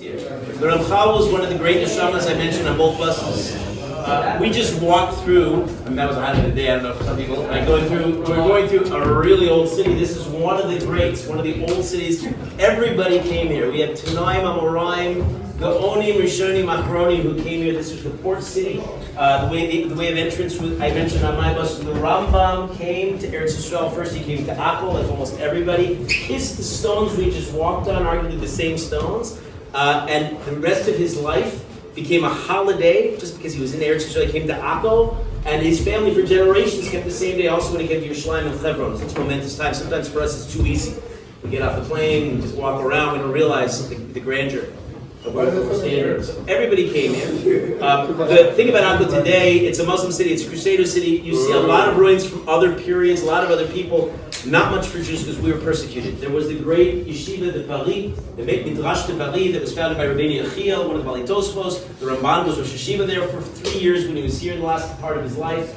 year. The Ramchal was one of the great neshamas I mentioned on both buses. We just walked through, and that was a highlight of the day, I don't know if some people, we're going through a really old city. This is one of the greats, one of the old cities. Everybody came here. We have Tanaim, Amoraim, Gaonim, Rishonim, Achronim who came here. This is the port city. The way of entrance, I mentioned on my bus, the Rambam came to Eretz Yisroel first. He came to Akko, like almost everybody. The stones we just walked on, arguably the same stones. And the rest of his life became a holiday just because he was in Eretz Yisroel. He came to Akko, and his family for generations kept the same day. Also, when he came to Yerushalayim and Hebron, it's such a momentous time. Sometimes for us, it's too easy. We get off the plane, we just walk around, we don't realize the grandeur of where we're standing. So everybody came here. The thing about Akko today, it's a Muslim city, it's a Crusader city. You see a lot of ruins from other periods, a lot of other people. Not much for Jews because we were persecuted. There was the great Yeshiva de Paris, the Beit Midrash de Paris, that was founded by Rabbi Yechiel, one of the Bali Tosfos. The Ramban was Rosh Yeshiva there for 3 years when he was here in the last part of his life.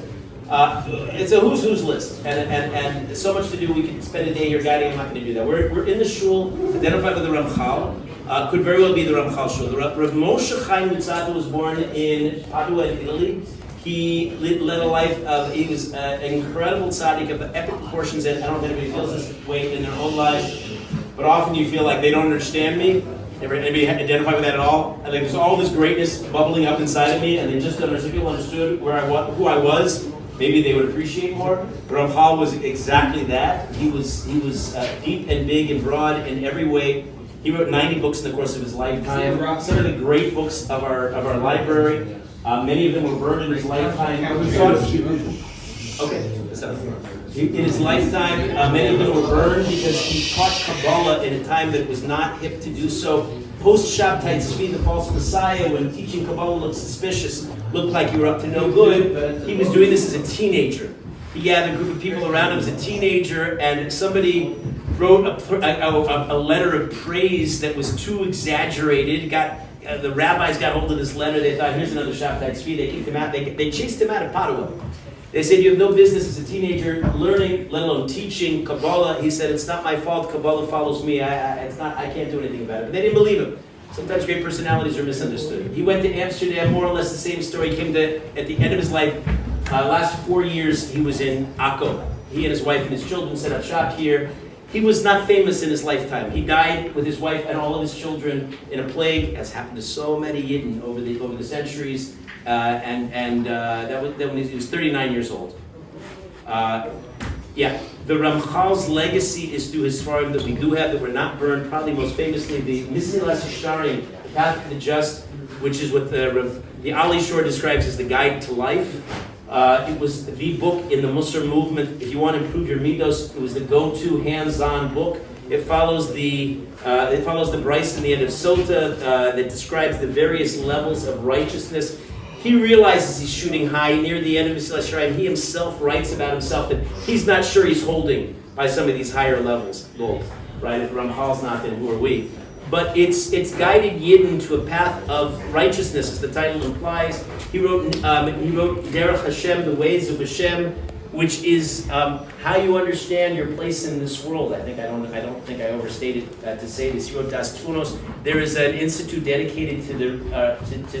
It's a who's list, and so much to do. We could spend a day here guiding. I'm not going to do that. We're in the shul, identified with the Ramchal. Could very well be the Ramchal shul. Rav Moshe Chaim Tzfat was born in Padua in Italy. He led a life of, he was an incredible tzaddik of epic proportions, and I don't know if anybody feels this way in their own lives, but often you feel like they don't understand me. Anybody identify with that at all? Like there's all this greatness bubbling up inside of me, and they just don't understand. People understood who I was. Maybe they would appreciate more. But Ramchal was exactly that. He was deep and big and broad in every way. He wrote 90 books in the course of his lifetime. Some of the great books of our library. Many of them were burned in his lifetime. Okay, in his lifetime, many of them were burned because he taught Kabbalah in a time that it was not hip to do so. Post-Shabtai Tzvi, the false Messiah, when teaching Kabbalah looked suspicious, looked like you were up to no good, he was doing this as a teenager. He gathered a group of people around him as a teenager, and somebody wrote a letter of praise that was too exaggerated. The rabbis got hold of this letter. They thought, here's another Shabtai Tzvi. They kicked him out. They chased him out of Padua. They said, you have no business as a teenager learning, let alone teaching Kabbalah. He said, it's not my fault. Kabbalah follows me. I can't do anything about it. But they didn't believe him. Sometimes great personalities are misunderstood. He went to Amsterdam, more or less the same story. He came to, at the end of his life, last 4 years, he was in Akko. He and his wife and his children set up shop here. He was not famous in his lifetime. He died with his wife and all of his children in a plague, as happened to so many Yidden over the centuries. That was when he was 39 years old. The Ramchal's legacy is through his Sfarim that we do have that were not burned. Probably most famously the Misilas Yesharim, the Path to the Just, which is what the Ali Shor describes as the guide to life. It was the book in the Musar movement. If you want to improve your midos, it was the go-to hands-on book. It follows the Bryce in the end of Sota that describes the various levels of righteousness. He realizes he's shooting high near the end of his Shrine. He himself writes about himself that he's not sure he's holding by some of these higher levels. Gold, right? If Ramchal's not, then who are we? But it's guided Yidden to a path of righteousness, as the title implies. He wrote Derech Hashem, the ways of Hashem, which is how you understand your place in this world. I don't think I overstated to say this. He wrote Das Tfunos. There is an institute dedicated to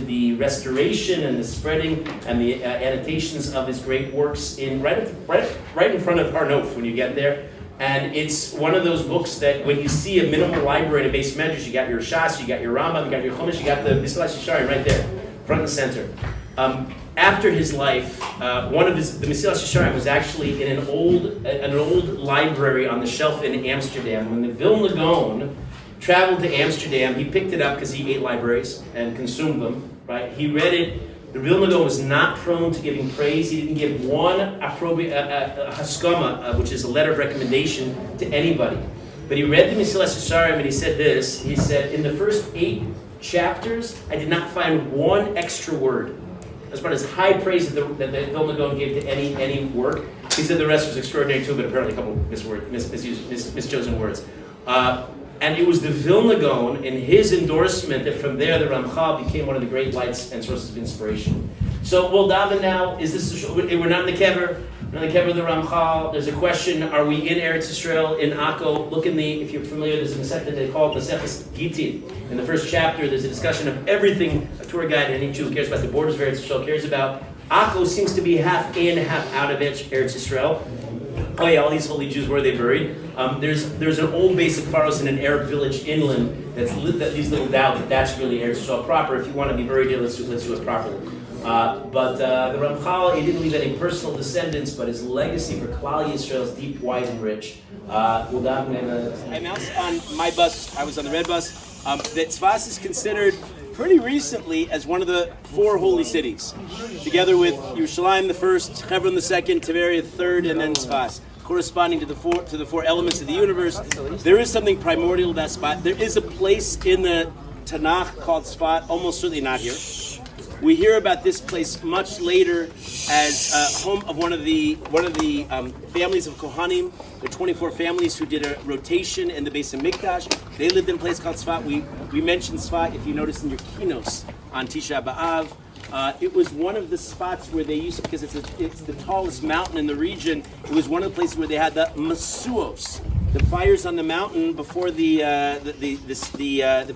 the restoration and the spreading and the annotations of his great works right in front of Har Nof when you get there. And it's one of those books that when you see a minimal library in a base measures, you got your Shas, you got your Rambam, you got your Chumash, you got the Misilas Yesharim right there, front and center. After his life, the Misilas Yesharim was actually in an old library on the shelf in Amsterdam. When the Vilna Gaon traveled to Amsterdam, he picked it up because he ate libraries and consumed them. Right? He read it. The Vilna Gaon was not prone to giving praise. He didn't give one haskama, which is a letter of recommendation, to anybody. But he read the Misilas Yesharim and he said this. He said, in the first 8 chapters, I did not find one extra word. As about as high praise that the Vilna Gaon gave to any work. He said the rest was extraordinary too, but apparently a couple mischosen words. And it was the Vilna Gaon in his endorsement that from there the Ramchal became one of the great lights and sources of inspiration. So we'll daven now. We're not in the kever. On the kever of the Ramchal, there's a question: are we in Eretz Yisroel in Akko? Look in the, if you're familiar, there's a Masechta they call it Maseches Gitin. In the first chapter, there's a discussion of everything a tour guide and any Jew who cares about the borders of Eretz Yisrael cares about. Akko seems to be half in, half out of Eretz Yisrael. Oh yeah, all these holy Jews, where are they buried? There's an old base of Pharos in an Arab village inland that leaves little doubt that that's really Eretz Yisrael proper. If you want to be buried here, let's do it properly. But the Ramchal, he didn't leave any personal descendants, but his legacy for Klal Yisrael is deep, wide, and rich. I'm on my bus. I was on the red bus. That Tzfat is considered pretty recently as one of the four holy cities, together with Yerushalayim the first, Hebron the second, Tiberia the third, and then Tzfat, corresponding to the four elements of the universe. There is something primordial about Tzfat. There is a place in the Tanakh called Tzfat, almost certainly not here. We hear about this place much later as home of one of the families of Kohanim, the 24 families who did a rotation in the Beis Hamikdash. They lived in a place called Tzfat. We mentioned Tzfat, if you notice in your kinos on Tisha B'Av. It was one of the spots where they used, because it's the tallest mountain in the region, it was one of the places where they had the masuos, the fires on the mountain before the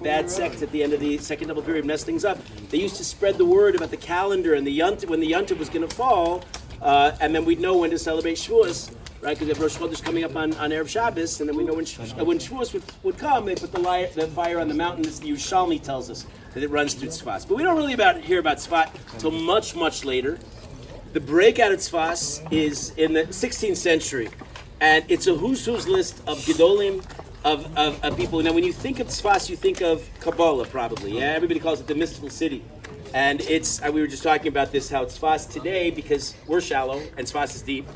bad sects at the end of the second double period messed things up. They used to spread the word about the calendar and when the Yontif was going to fall, and then we'd know when to celebrate Shavuos, right? Because if Rosh Chodesh coming up on Erev Shabbos, and then we know when Shavuos would come, they put the fire on the mountain. This the Yerushalmi tells us that it runs through Tzfat. But we don't really hear about Tzfat until much, much later. The breakout of Tzfat is in the 16th century. And it's a who's list of Gedolim, of people. Now, when you think of Tzfat, you think of Kabbalah, probably. Yeah, everybody calls it the mystical city. And we were just talking about this, how Tzfat today, because we're shallow and Tzfat is deep,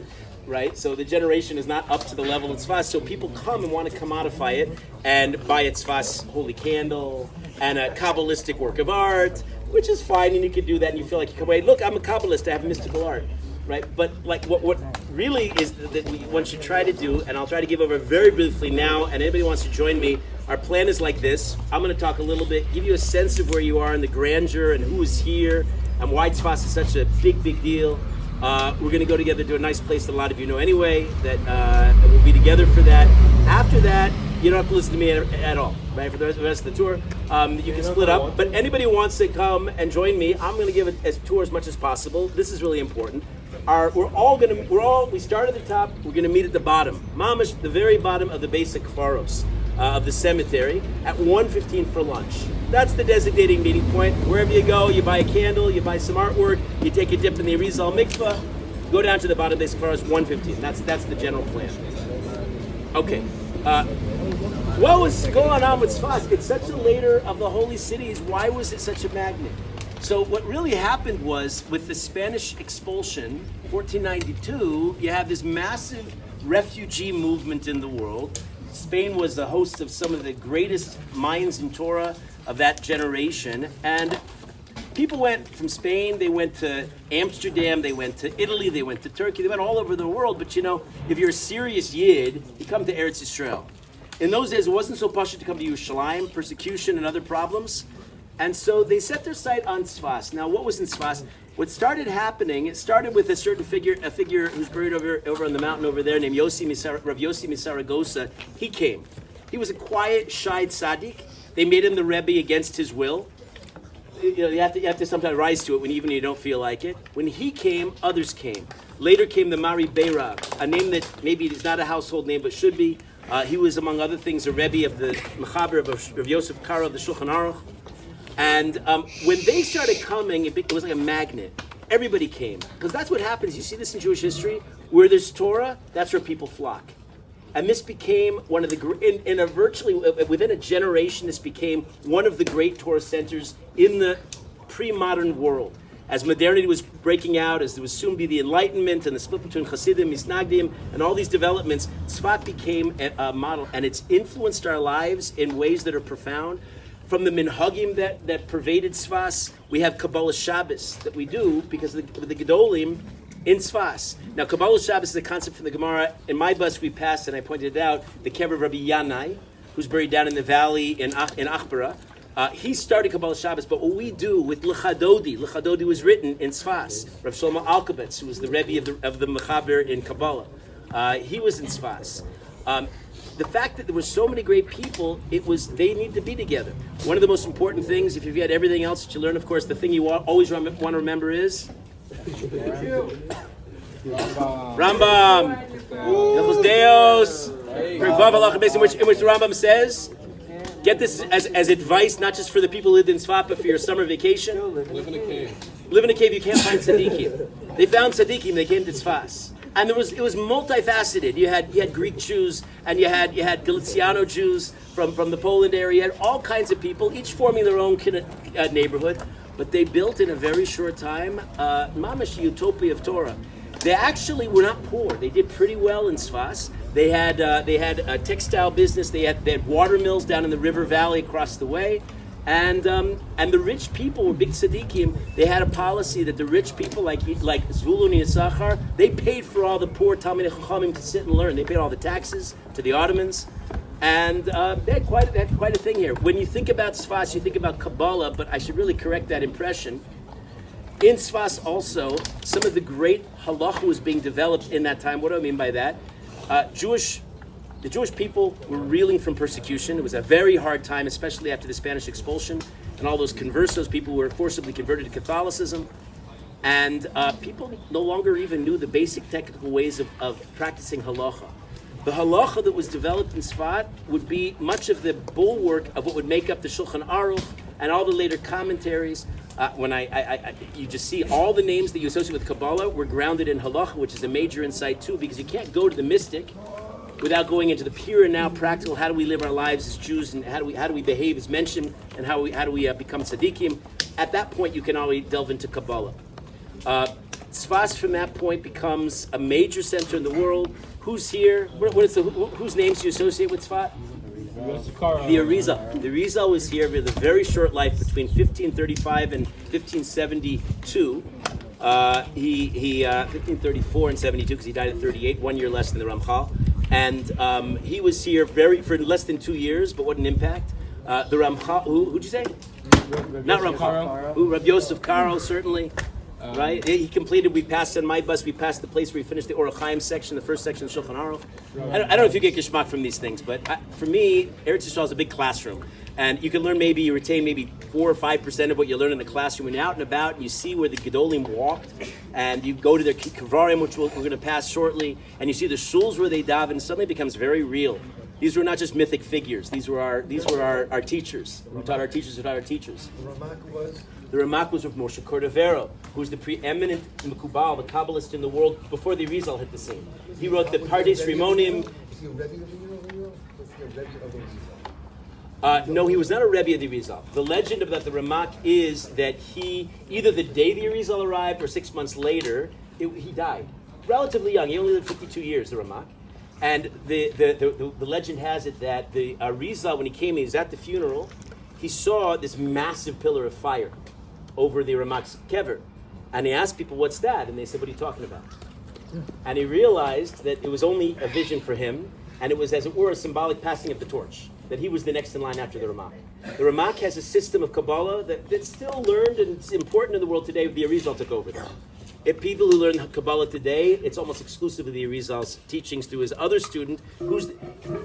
right? So the generation is not up to the level of Tzfat. So people come and want to commodify it and buy a Tzfat's holy candle and a Kabbalistic work of art, which is fine, and you can do that, and you feel like you come away, look, I'm a Kabbalist, I have mystical art. Right, but like what really is that one should try to do, and I'll try to give over very briefly now, and anybody wants to join me, our plan is like this. I'm going to talk a little bit, give you a sense of where you are in the grandeur and who is here, and why Tzfat is such a big deal. We're going to go together to a nice place that a lot of you know anyway, that we'll be together for that. After that, you don't have to listen to me at all, right? For the rest of the tour, you can split up. But anybody who wants to come and join me, I'm going to give it as tour as much as possible. This is really important. We start at the top. We're going to meet at the bottom, mamash, the very bottom of the basic Pharos of the cemetery at 1:15 for lunch. That's the designating meeting point. Wherever you go, you buy a candle, you buy some artwork, you take a dip in the Arizal mikvah, go down to the bottom of the basic Pharos, 1:15. That's the general plan. Okay. What was going on with Tzfat? It's such a later of the holy cities. Why was it such a magnet? So what really happened was, with the Spanish expulsion, 1492, you have this massive refugee movement in the world. Spain was the host of some of the greatest minds in Torah of that generation. And people went from Spain, they went to Amsterdam, they went to Italy, they went to Turkey, they went all over the world. But you know, if you're a serious Yid, you come to Eretz Yisroel. In those days, it wasn't so pashut to come to Yerushalayim, persecution and other problems. And so they set their sight on Tzfat. Now, what was in Tzfat? What started happening, it started with a certain figure who's buried over on the mountain over there, named Rav Yossi Misaragosa. He came. He was a quiet, shy tzaddik. They made him the Rebbe against his will. You have to sometimes rise to it even when you don't feel like it. When he came, others came. Later came the Mari Beirav, a name that maybe is not a household name, but should be. He was, among other things, a Rebbe of the Mechaber of Rav Yosef Karo of the Shulchan Aruch. And when they started coming, it was like a magnet. Everybody came. Because that's what happens. You see this in Jewish history. Where there's Torah, that's where people flock. And this became one of the, within a generation, this became one of the great Torah centers in the pre-modern world. As modernity was breaking out, as there would soon be the Enlightenment and the split between Hasidim, Misnagdim, and all these developments, Tzfat became a model. And it's influenced our lives in ways that are profound. From the minhagim that pervaded Tzfat, we have Kabbalah Shabbos that we do because of the Gedolim in Tzfat. Now, Kabbalah Shabbos is a concept from the Gemara. In my bus, we passed, and I pointed it out, the kever of Rabbi Yanai, who's buried down in the valley in Achbara. He started Kabbalah Shabbos, but what we do with L'Chadodi was written in Tzfas. Rav Shlomo Alkabetz, who was the Rebbe of the Mechaber in Kabbalah, he was in Tzfas. The fact that there were so many great people, they need to be together. One of the most important things, if you've got everything else that you learn, of course, the thing you always want to remember is Rambam. Hilchos Deos. In which the Rambam says, get this as advice, not just for the people who lived in Tzfat, but for your summer vacation. Live in a cave. Live in a cave, you can't find tzaddikim. They found tzaddikim, they came to Tzfas. And it was multifaceted. You had Greek Jews, and you had Galiciano Jews from the Poland area. You had all kinds of people, each forming their own neighborhood. But they built in a very short time, mamash utopia of Torah. They actually were not poor. They did pretty well in Tzfas. They had a textile business. They had water mills down in the river valley across the way. And the rich people were big tzaddikim. They had a policy that the rich people, like Zvulun and Yisachar, they paid for all the poor Talmidei Chachamim to sit and learn. They paid all the taxes to the Ottomans, and they had quite a thing here. When you think about Tzfas, you think about Kabbalah, but I should really correct that impression. In Tzfas also, some of the great halacha was being developed in that time. What do I mean by that? The Jewish people were reeling from persecution. It was a very hard time, especially after the Spanish expulsion and all those conversos, people who were forcibly converted to Catholicism. And people no longer even knew the basic technical ways of practicing halacha. The halacha that was developed in Tzfat would be much of the bulwark of what would make up the Shulchan Aruch and all the later commentaries. When you just see all the names that you associate with Kabbalah were grounded in halacha, which is a major insight too, because you can't go to the mystic without going into the pure and now practical. How do we live our lives as Jews, and how do we behave as mentioned, and how do we become tzaddikim? At that point, you can always delve into Kabbalah. Tzfas from that point becomes a major center in the world. Who's here? Whose names do you associate with Tzfat? The Arizal. The Arizal was here with a very short life between 1535 and 1572. He 1534 and 72 because he died at 38, 1 year less than the Ramchal. And he was here for less than 2 years, but what an impact. The Ramchal, who'd you say? Not Ramchal. Rabbi Yosef Karo, certainly. Right? He completed, we passed on my bus, we passed the place where he finished the Orach Chaim section, the first section of Shulchan Aruch. I don't know if you get geschmack from these things, but for me, Eretz Yisroel is a big classroom. And you can learn you retain maybe 4 or 5% of what you learn in the classroom. When you're out and about and you see where the Gedolim walked, and you go to their Kavarim, which we're going to pass shortly, and you see the shuls where they daven, suddenly it becomes very real. These were not just mythic figures. These were our teachers. Who taught our teachers who taught our teachers. The Ramak was of Moshe Cordovero, who was the preeminent Mekubal, the kabbalist in the world before the Arizal hit the scene. He wrote the Pardes Rimonim. No, he was not a Rebbe of the Arizal. The legend about the Ramak is that he, either the day the Arizal arrived or 6 months later, he died. Relatively young. He only lived 52 years, the Ramak. And the legend has it that the Arizal, when he came, he was at the funeral, he saw this massive pillar of fire over the Ramak's kever. And he asked people, what's that? And they said, what are you talking about? And he realized that it was only a vision for him, and it was, as it were, a symbolic passing of the torch, that he was the next in line after the Ramak. The Ramak has a system of Kabbalah that's still learned and it's important in the world today. The Arizal took over that. If people who learn Kabbalah today, it's almost exclusive of the Arizal's teachings through his other student, who's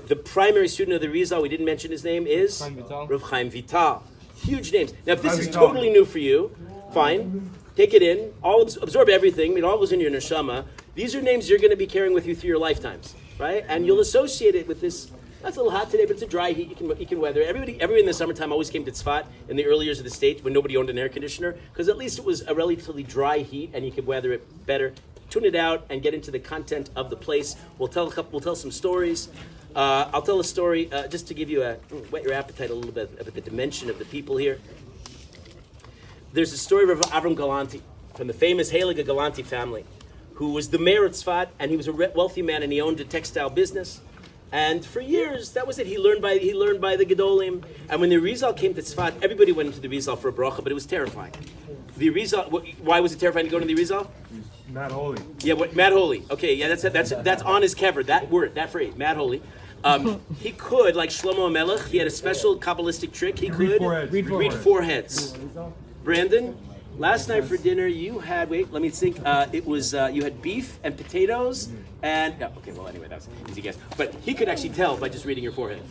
the primary student of the Arizal, we didn't mention his name, is Rav Chaim Vital. Huge names. Now, if this is totally new for you, fine. Take it in. Absorb everything. All was in your neshama. These are names you're going to be carrying with you through your lifetimes, right? And you'll associate it with this. That's a little hot today, but it's a dry heat. You can weather. Everybody in the summertime always came to Tzfat in the early years of the state when nobody owned an air conditioner, because at least it was a relatively dry heat and you could weather it better. Tune it out and get into the content of the place. We'll tell some stories. I'll tell a story just to give you whet your appetite a little bit of the dimension of the people here. There's a story of Avram Galanti from the famous Heilige Galanti family, who was the mayor of Tzfat, and he was a wealthy man, and he owned a textile business. And for years, that was it. He learned by the Gedolim. And when the Arizal came to Tzfat, everybody went into the Arizal for a bracha, but it was terrifying. The Arizal, why was it terrifying to go to the Arizal? Mad holy. Yeah, mad holy. Okay, yeah, that's on his kever. That word, that phrase, mad holy. He could, like Shlomo Melech, he had a special Kabbalistic trick. He could read foreheads. Brandon, last night for dinner you had, wait, let me think. It was, you had beef and potatoes and, yeah, okay, well anyway, that's an easy guess. But he could actually tell by just reading your forehead,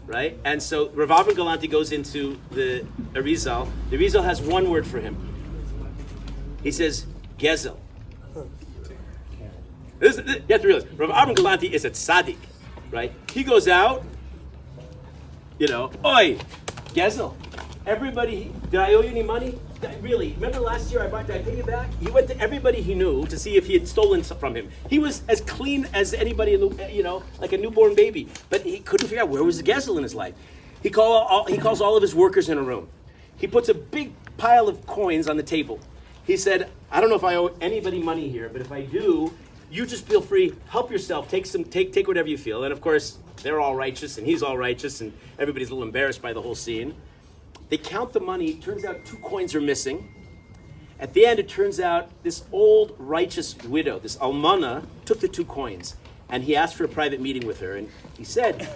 right? And so Rav Avram Galanti goes into the Arizal. The Arizal has one word for him. He says, Gezel. You have to realize, Rav Avram Galanti is a tzaddik, right? He goes out, oi, Gezel. Everybody, did I owe you any money? Really? Remember last year did I pay you back? He went to everybody he knew to see if he had stolen from him. He was as clean as anybody in the, like a newborn baby. But he couldn't figure out where was the Gezel in his life. He calls all of his workers in a room. He puts a big pile of coins on the table. He said, I don't know if I owe anybody money here, but if I do, you just feel free, help yourself, take whatever you feel. And of course, they're all righteous and he's all righteous and everybody's a little embarrassed by the whole scene. They count the money, it turns out 2 coins are missing. At the end, it turns out this old righteous widow, this almana, took the 2 coins and he asked for a private meeting with her. And he said,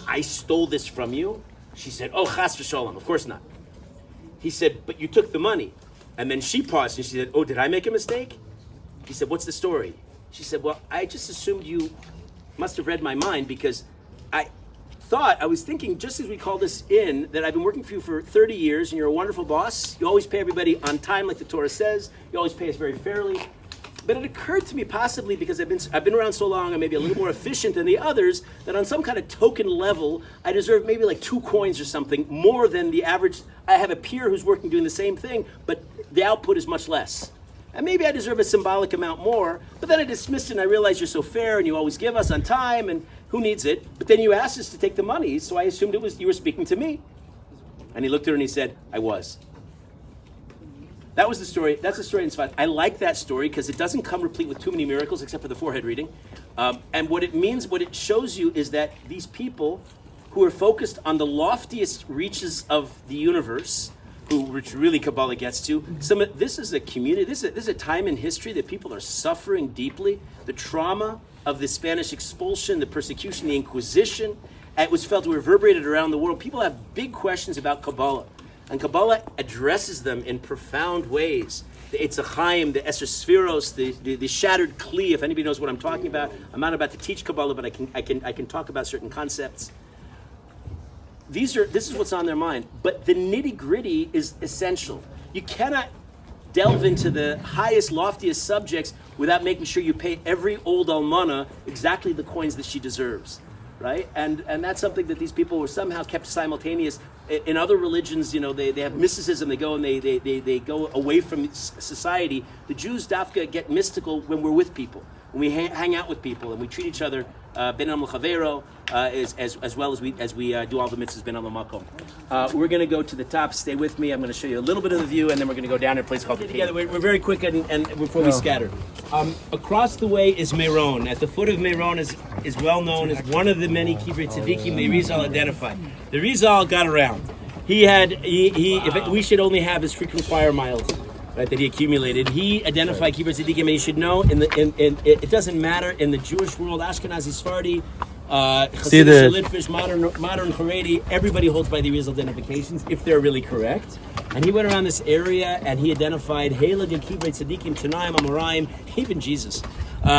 I stole this from you? She said, oh, chas v'sholom, of course not. He said, but you took the money. And then she paused and she said, oh, did I make a mistake? He said, what's the story? She said, well, I just assumed you must have read my mind because I was thinking, just as we call this in, that I've been working for you for 30 years and you're a wonderful boss. You always pay everybody on time like the Torah says. You always pay us very fairly. But it occurred to me possibly because I've been around so long, I'm maybe a little more efficient than the others, that on some kind of token level, I deserve maybe like 2 coins or something more than the average. I have a peer who's working doing the same thing, but the output is much less. And maybe I deserve a symbolic amount more, but then I dismissed it and I realized you're so fair and you always give us on time and who needs it? But then you asked us to take the money, so I assumed you were speaking to me. And he looked at her and he said, I was. That was the story. That's the story in Tzfat. I like that story because it doesn't come replete with too many miracles except for the forehead reading. And what it means, what it shows you is that these people who are focused on the loftiest reaches of the universe, which really Kabbalah gets to. This is a community, this is a time in history that people are suffering deeply. The trauma of the Spanish expulsion, the persecution, the Inquisition, it was felt reverberated around the world. People have big questions about Kabbalah, and Kabbalah addresses them in profound ways. The Eitz Chaim, the Esser Sfiros, the shattered Kli, if anybody knows what I'm talking about. I'm not about to teach Kabbalah, but I can talk about certain concepts. This is what's on their mind, but the nitty-gritty is essential. You cannot delve into the highest, loftiest subjects without making sure you pay every old almana exactly the coins that she deserves, right? And that's something that these people were somehow kept simultaneous. In other religions, they have mysticism. They go and they go away from society. The Jews, dafka, get mystical when we're with people, when we hang out with people, and we treat each other ben am l'chavero, as well as we do all the mitzvahs ben am l'makom. We're going to go to the top. Stay with me. I'm going to show you a little bit of the view, and then we're going to go down to a place called together. We're very quick and before we scatter. Across the way is Meron. At the foot of Meron is well known as one of the many kivrei tzadikim the Rizal identified. The Rizal got around. If we should only have his frequent choir miles, right, that he accumulated. He identified kivrei tzadikim, and you should know it doesn't matter in the Jewish world, Ashkenazi, Sephardi, Hasidic, Litvish, modern Haredi, everybody holds by the Rizal identifications if they're really correct. And he went around this area and he identified Heilig and kivrei tzadikim, Tanaim, Amoraim, even Jesus.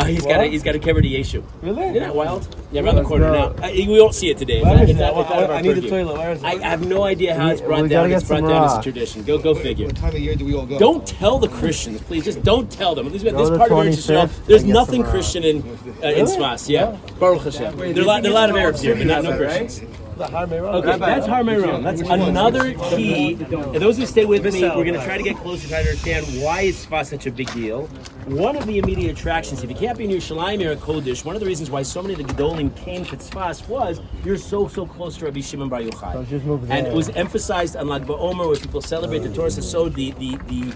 He's got a kever to Yeshu. Really? Isn't that wild? Yeah, around the corner now. We won't see it today. I need the toilet. Where is it? I have no idea how it's brought down. It's brought down as a tradition. Go figure. What time of year do we all go? Don't tell the Christians, please. Just don't tell them. This part of Eretz Yisroel, there's nothing Christian in Smas. Yeah, Baruch Hashem. There are a lot of Arabs here, but no Christians. Okay, that's Har Meron. That's another key. And those who stay with me, we're going to try to get closer to try to understand why is Tzfat such a big deal. One of the immediate attractions, if you can't be in Yerushalayim or Kodesh, one of the reasons why so many of the Gedolim came to Tzfat was you're so close to Rabbi Shimon Bar Yochai. And it was emphasized on Lag BaOmer, where people celebrate the Torah Sasod, the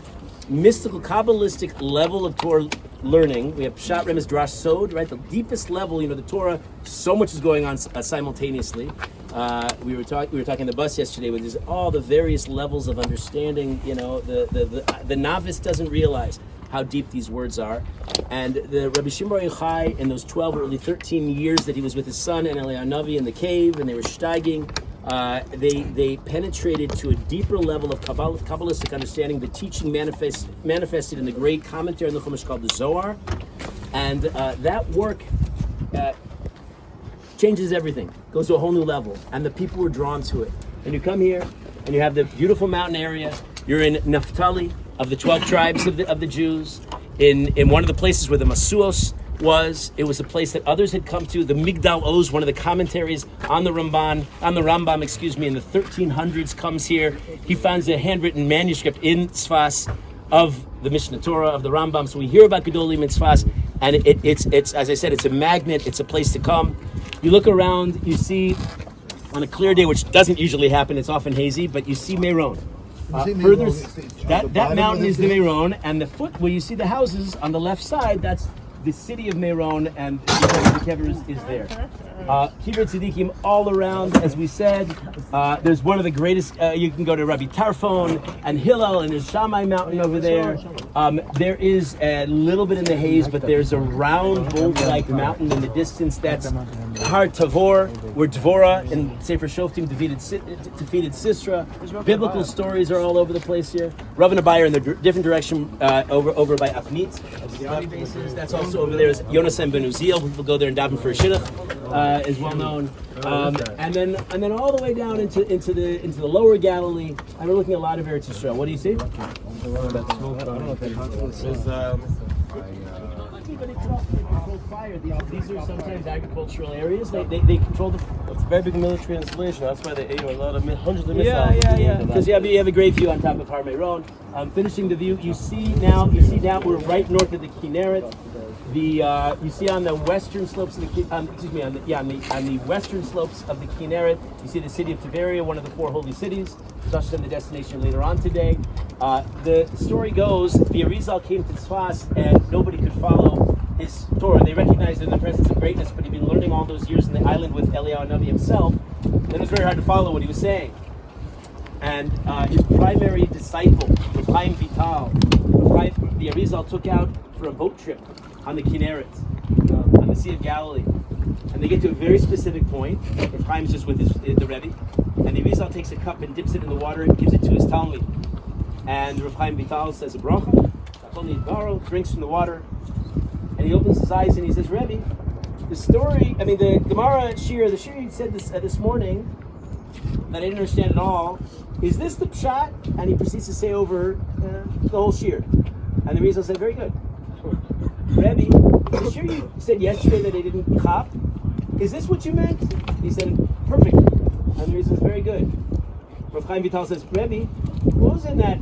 mystical, kabbalistic level of Torah learning. We have Pshat, Remez, Drash, Sod, right? The deepest level, the Torah, so much is going on simultaneously. We were talking on the bus yesterday with all the various levels of understanding. The novice doesn't realize how deep these words are. And the Rabbi Shimon Bar Yochai, in those 12 or early 13 years that he was with his son and Eliyahu Navi in the cave, and they were steiging, they penetrated to a deeper level of Kabbalistic understanding. The teaching manifested in the great commentary on the Chumash called the Zohar. And that work changes everything, goes to a whole new level. And the people were drawn to it. And you come here, and you have the beautiful mountain area. You're in Naphtali, of the 12 tribes of the Jews, in one of the places where the Masuos was. It was a place that others had come to. The Migdal Oz, one of the commentaries on the Rambam, in the 1300s, comes here. He finds a handwritten manuscript in Tzfas of the Mishnah Torah of the Rambam. So we hear about Gedolim in Tzfas, and it's as I said, it's a magnet. It's a place to come. You look around, you see on a clear day, which doesn't usually happen. It's often hazy, but you see Meron. Further, that mountain is the Meron, and the foot where you see the houses on the left side, that's the city of Meron, and the kever is there. Kibbur Tzadikim all around, as we said. There's one of the greatest. You can go to Rabbi Tarfon and Hillel, and there's Shammai Mountain over there. There is a little bit in the haze, but there's a round bowl-like mountain in the distance. That's Har Tavor, where Dvorah in Sefer Shoftim defeated Sisra. Biblical stories are all over the place here. Rav and Abaye are in the different direction over by Afnit, of the army bases. That's also over there is Yonasan Ben Uziel. People go there and daven for a shidduch, is well known. And then all the way down into the lower Galilee, and we're looking at a lot of Eretz Yisroel. What do you see? These are sometimes agricultural areas. They control the. It's a very big military installation. That's why they ate a lot of hundreds of missiles. Yeah. Because you have a great view on top of Har Meron. Finishing the view, you see now we're right north of the Kinneret. You see on the western slopes of the on the western slopes of the Kinneret, you see the city of Tiberia, one of the 4 holy cities. Touched on the destination later on today. The story goes, the Arizal came to Tzfas and nobody could follow his Torah. They recognized in the presence of greatness, but he'd been learning all those years in the island with Eliyahu Navi himself. Then it was very hard to follow what he was saying. And his primary disciple, Rav Chaim Vital, the Arizal took out for a boat trip on the Kinneret, on the Sea of Galilee. And they get to a very specific point. Rav Chaim's just with the Rebbe. And the Arizal takes a cup and dips it in the water and gives it to his Talmud. And Rav Chaim Vital says a bracha, drinks from the water, and he opens his eyes and he says, Rebbe, the Gemara Shir, the Shir said this morning, that I didn't understand at all. Is this the pshat? And he proceeds to say over the whole Shir. And the Arizal said, very good. Rebbe, the Shir you said yesterday that they didn't chop. Is this what you meant? He said, perfect. And the Arizal says, very good. Rav Chaim Vital says, Rebbe, what was in that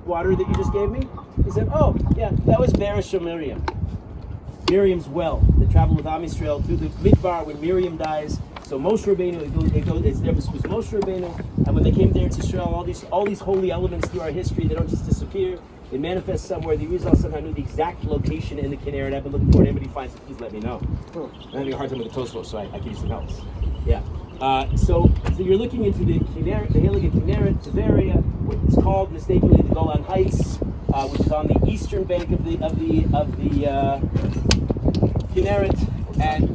water that you just gave me? He said, oh, yeah, that was Beresh Miriam. Miriam's well, that traveled with Am Yisrael through the Midbar when Miriam dies. So Moshe Rabbeinu, it's there was Moshe Rabbeinu, and when they came to Eretz Yisrael, all these holy elements through our history, they don't just disappear. They manifest somewhere. The Arizal somehow knew the exact location in the Kinneret. I've been looking for it. Anybody finds it, please let me know. I'm having a hard time with the Tosfos, so I can use some help. Yeah. So you're looking into the Kinneret, the Heilige Kinneret, Tiberia, what it's called mistakenly the Golan Heights, which is on the eastern bank of the Kinneret, and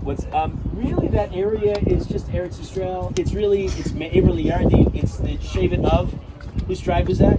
what's really that area is just Eretz Yisrael. It's Me'ever Liyardi. It's the Shevet of, whose tribe was that?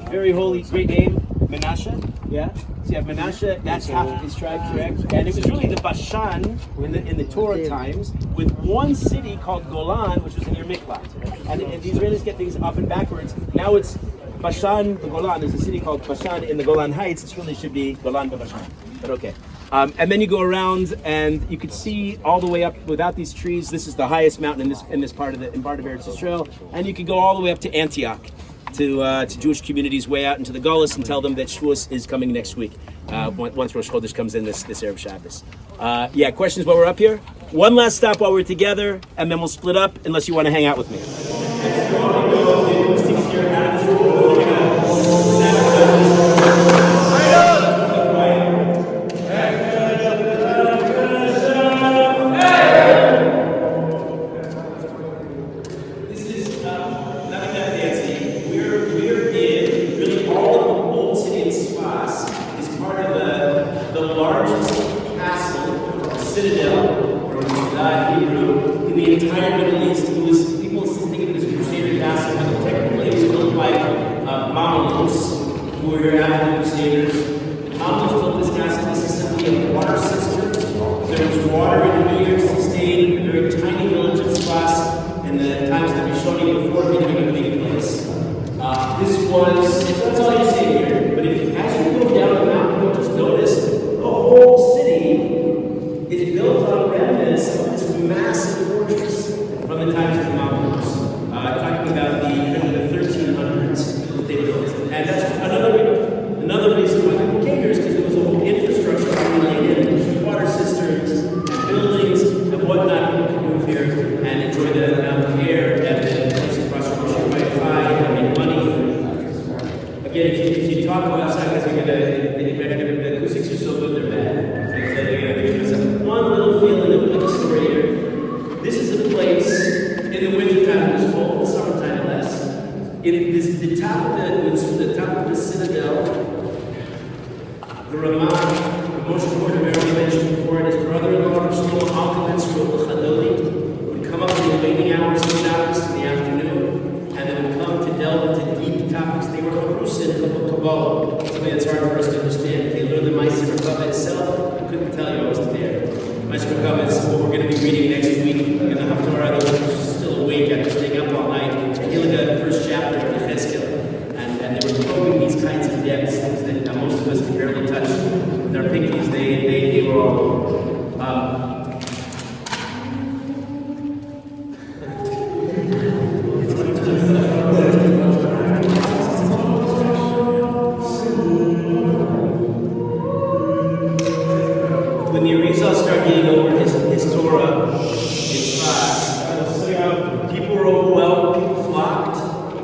Very holy, great name, Menashe. Yeah. So you have Menashe. That's half of his tribe, correct? And it was really the Bashan in the Torah times, with one city called Golan, which was near Miklat. And the Israelis get things up and backwards. Now it's Bashan, the Golan. There's a city called Bashan in the Golan Heights. It really should be Golan Bashan. But okay. And then you go around, and you could see all the way up without these trees. This is the highest mountain in this part of Eretz Yisrael, and you could go all the way up to Antioch, to Jewish communities way out into the Gullus, and tell them that Shavuos is coming next week. Once Rosh Chodesh comes in this Erev Shabbos. Questions while we're up here? One last stop while we're together, and then we'll split up. Unless you want to hang out with me. We're in really all of the old city of Tzfas. times the Rishonim before becoming a big place. That's all you see here. But as you go down the mountain, you'll just notice the whole city is built on remnants of this massive fortress from the times of the Mameluks. Talking about the 1300s that they built. And that's another reason why people came here is because there was a whole infrastructure related, water cisterns, and buildings, and whatnot. People could move here and enjoy the mountain air, and then across the ocean by fly and make money. Again, if you talk about outside, because the acoustics are so good, they're bad. There's one little feeling of like a story here. This is a place in the wintertime it was full, in the summertime less. The top of the citadel, the Ramah, the Moshe Cordovero mentioned before, and his brother-in-law, Akko and Tzfat, would come up in the waning hours of Shabbos in the afternoon, and they would come to delve into deep topics. They were Harusin, Kabbalah, something that's hard for us to understand. They learned the Ma'aser Merkava itself. I couldn't tell you I wasn't there. Ma'aser Merkava is what we're going to be reading next week in the Haftarah. Those who are still awake after staying up all night. And you look at the first chapter of the Cheskel, and they were probing these kinds of depths, things that most of us can barely touch with our pinkies. They were all when the Arizal started getting over his Torah, it's fast. People were overwhelmed, people flocked.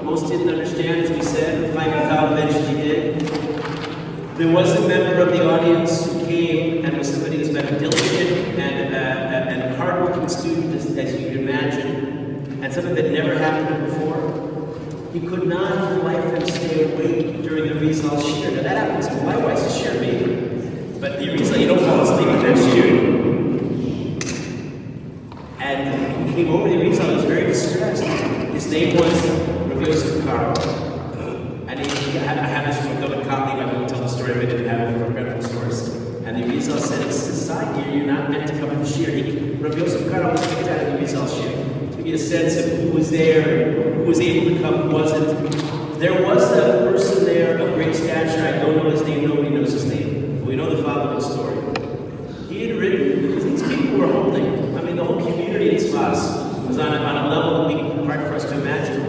Most didn't understand, as we said, Chaim eventually did. There was a member of the audience who came and was somebody who's been diligent and a hardworking student, as you can imagine, and something that never happened before. He could not for life of him stay awake during the Rizal shir. Now that happens to my wife's shir, maybe. But the Rizal, you don't fall asleep in that shir. And he came over to the Rizal, he was very distressed. His name was Rabbi Yosef Karo. And I have this from David Kotley, I won't tell the story, but I didn't have it from a credible source. And the Rizal said, it's a side here, you're not meant to come to the shir. Rabbi Yosef Karo was kicked out of the Rizal shir. To give you a sense of who was there, who was able to come, who wasn't. There was a person there of great stature, I don't know his name, nobody knows his name. But we know the following story. He had written, because these people were holding, the whole community in Tzfat was on a level that would be hard for us to imagine.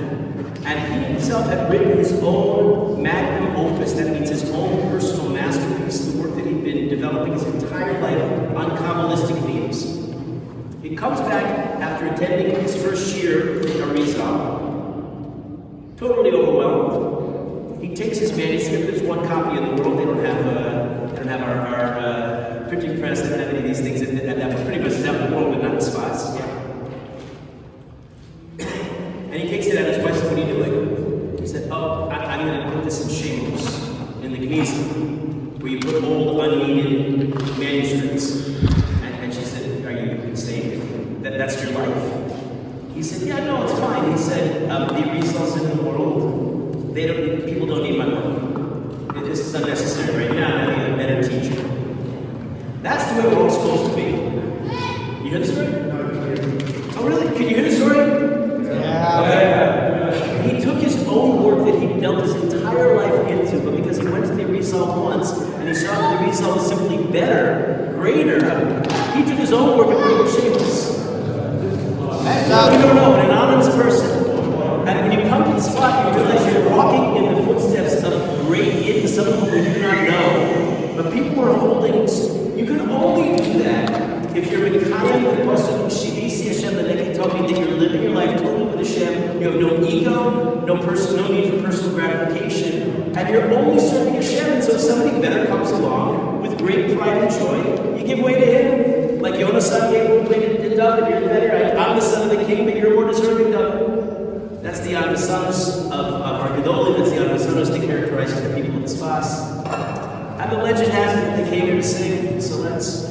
And he himself had written his own magnum opus, that means his own personal masterpiece, the work that he'd been developing his entire life on Kabbalistic themes. He comes back after attending his first year in Arizal, totally overwhelmed. He takes his manuscript. There's one copy in the world. They don't have our printing press. They don't have any of these things. And that was pretty much out in the world, but not in Tzfat. Yeah. And he takes it out. His wife said, "What are you doing?" He said, "Oh, I'm going to put this in shingles in the Geza, where you put old, unneeded manuscripts." And she said, "Are you insane? That's your life?" He said, "Yeah, no, it's fine." He said, "The results in the world, people don't need my work. This is unnecessary right now. I need a better teacher." That's the way we're all supposed to be. You heard the story? Oh, really? Can you hear the story? Yeah. Okay. He took his own work that he dealt his entire life into, but because he went to the result once and he saw that the result was simply better, greater, he took his own work and put it in shingles. You don't know, an anonymous person. And when you come to Tzfat, you realize you're walking in the footsteps of great idiots, some of whom you do not know. But people are holding, you can only do that if you're Mekayim the Pasuk Shivisi Hashem Leneki Tobi, that you're living your life totally with Hashem. You have no ego, no need for personal gratification, and you're only serving Hashem. And so if somebody better comes along with great pride and joy, you give way to him. Like Yonah's son gave way to David, you're better. I'm the son of the king, but you're more deserving of. That's the Advasanos of our Gedolim. That's the Advasanos that characterizes the people of Tzfat. And the legend has it that they came here to sing, so let's.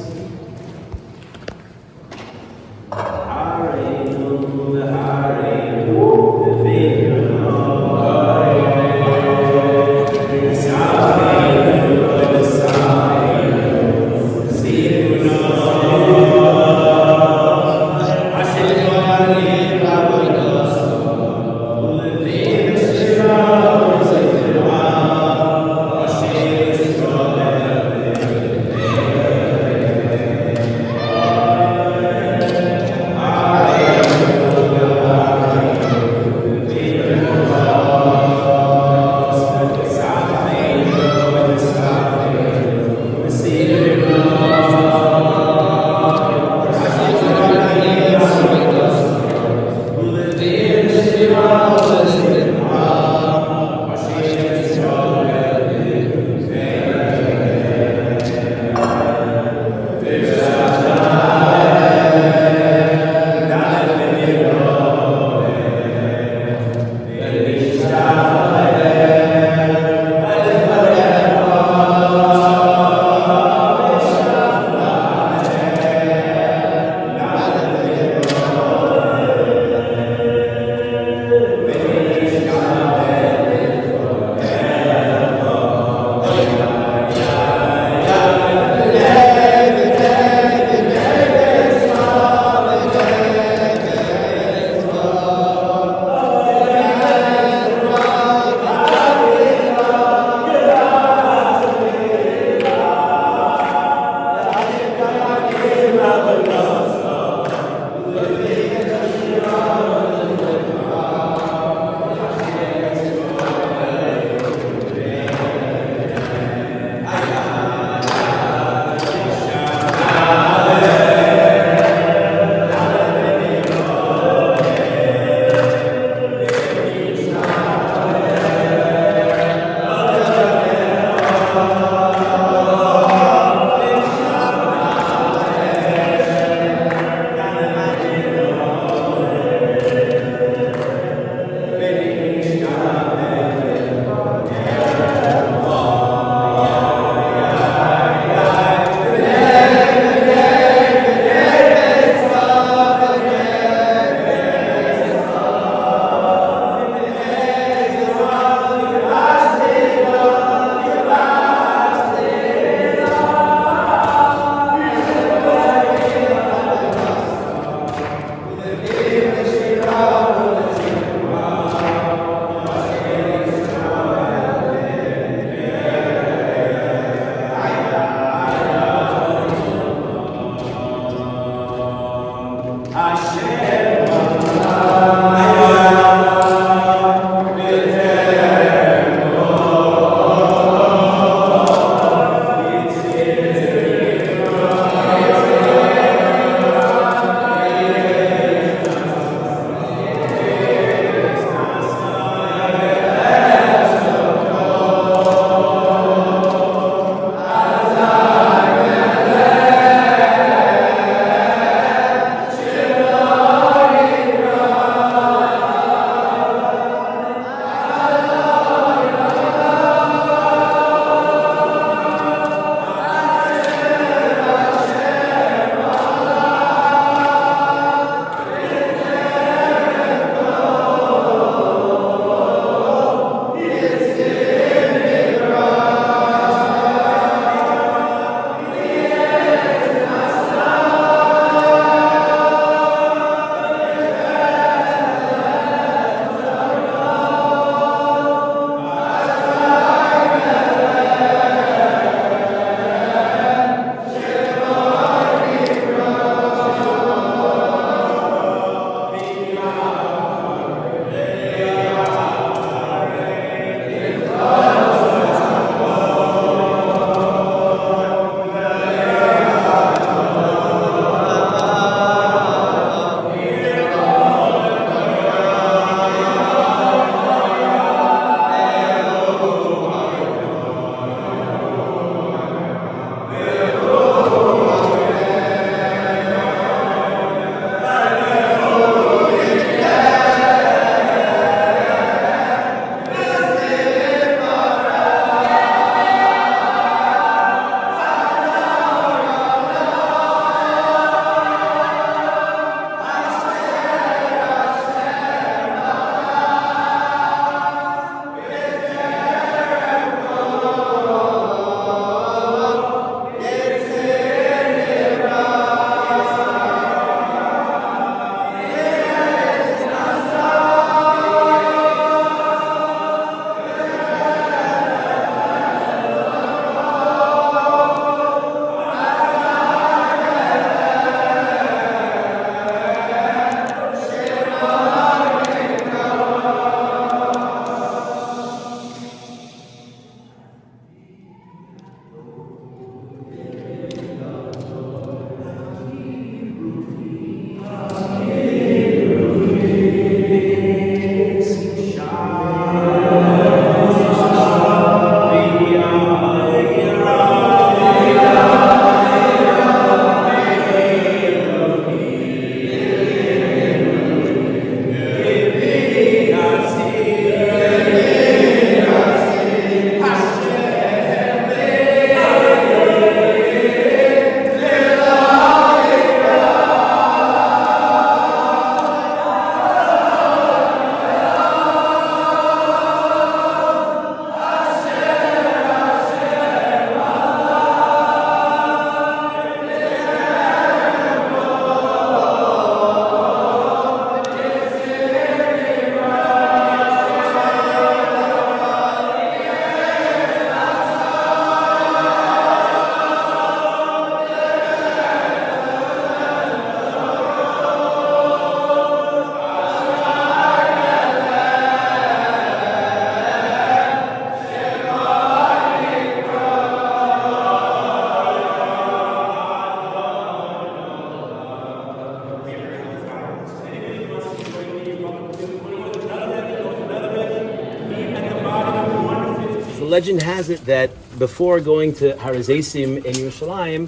legend has it that before going to Har Hazeisim in Yerushalayim,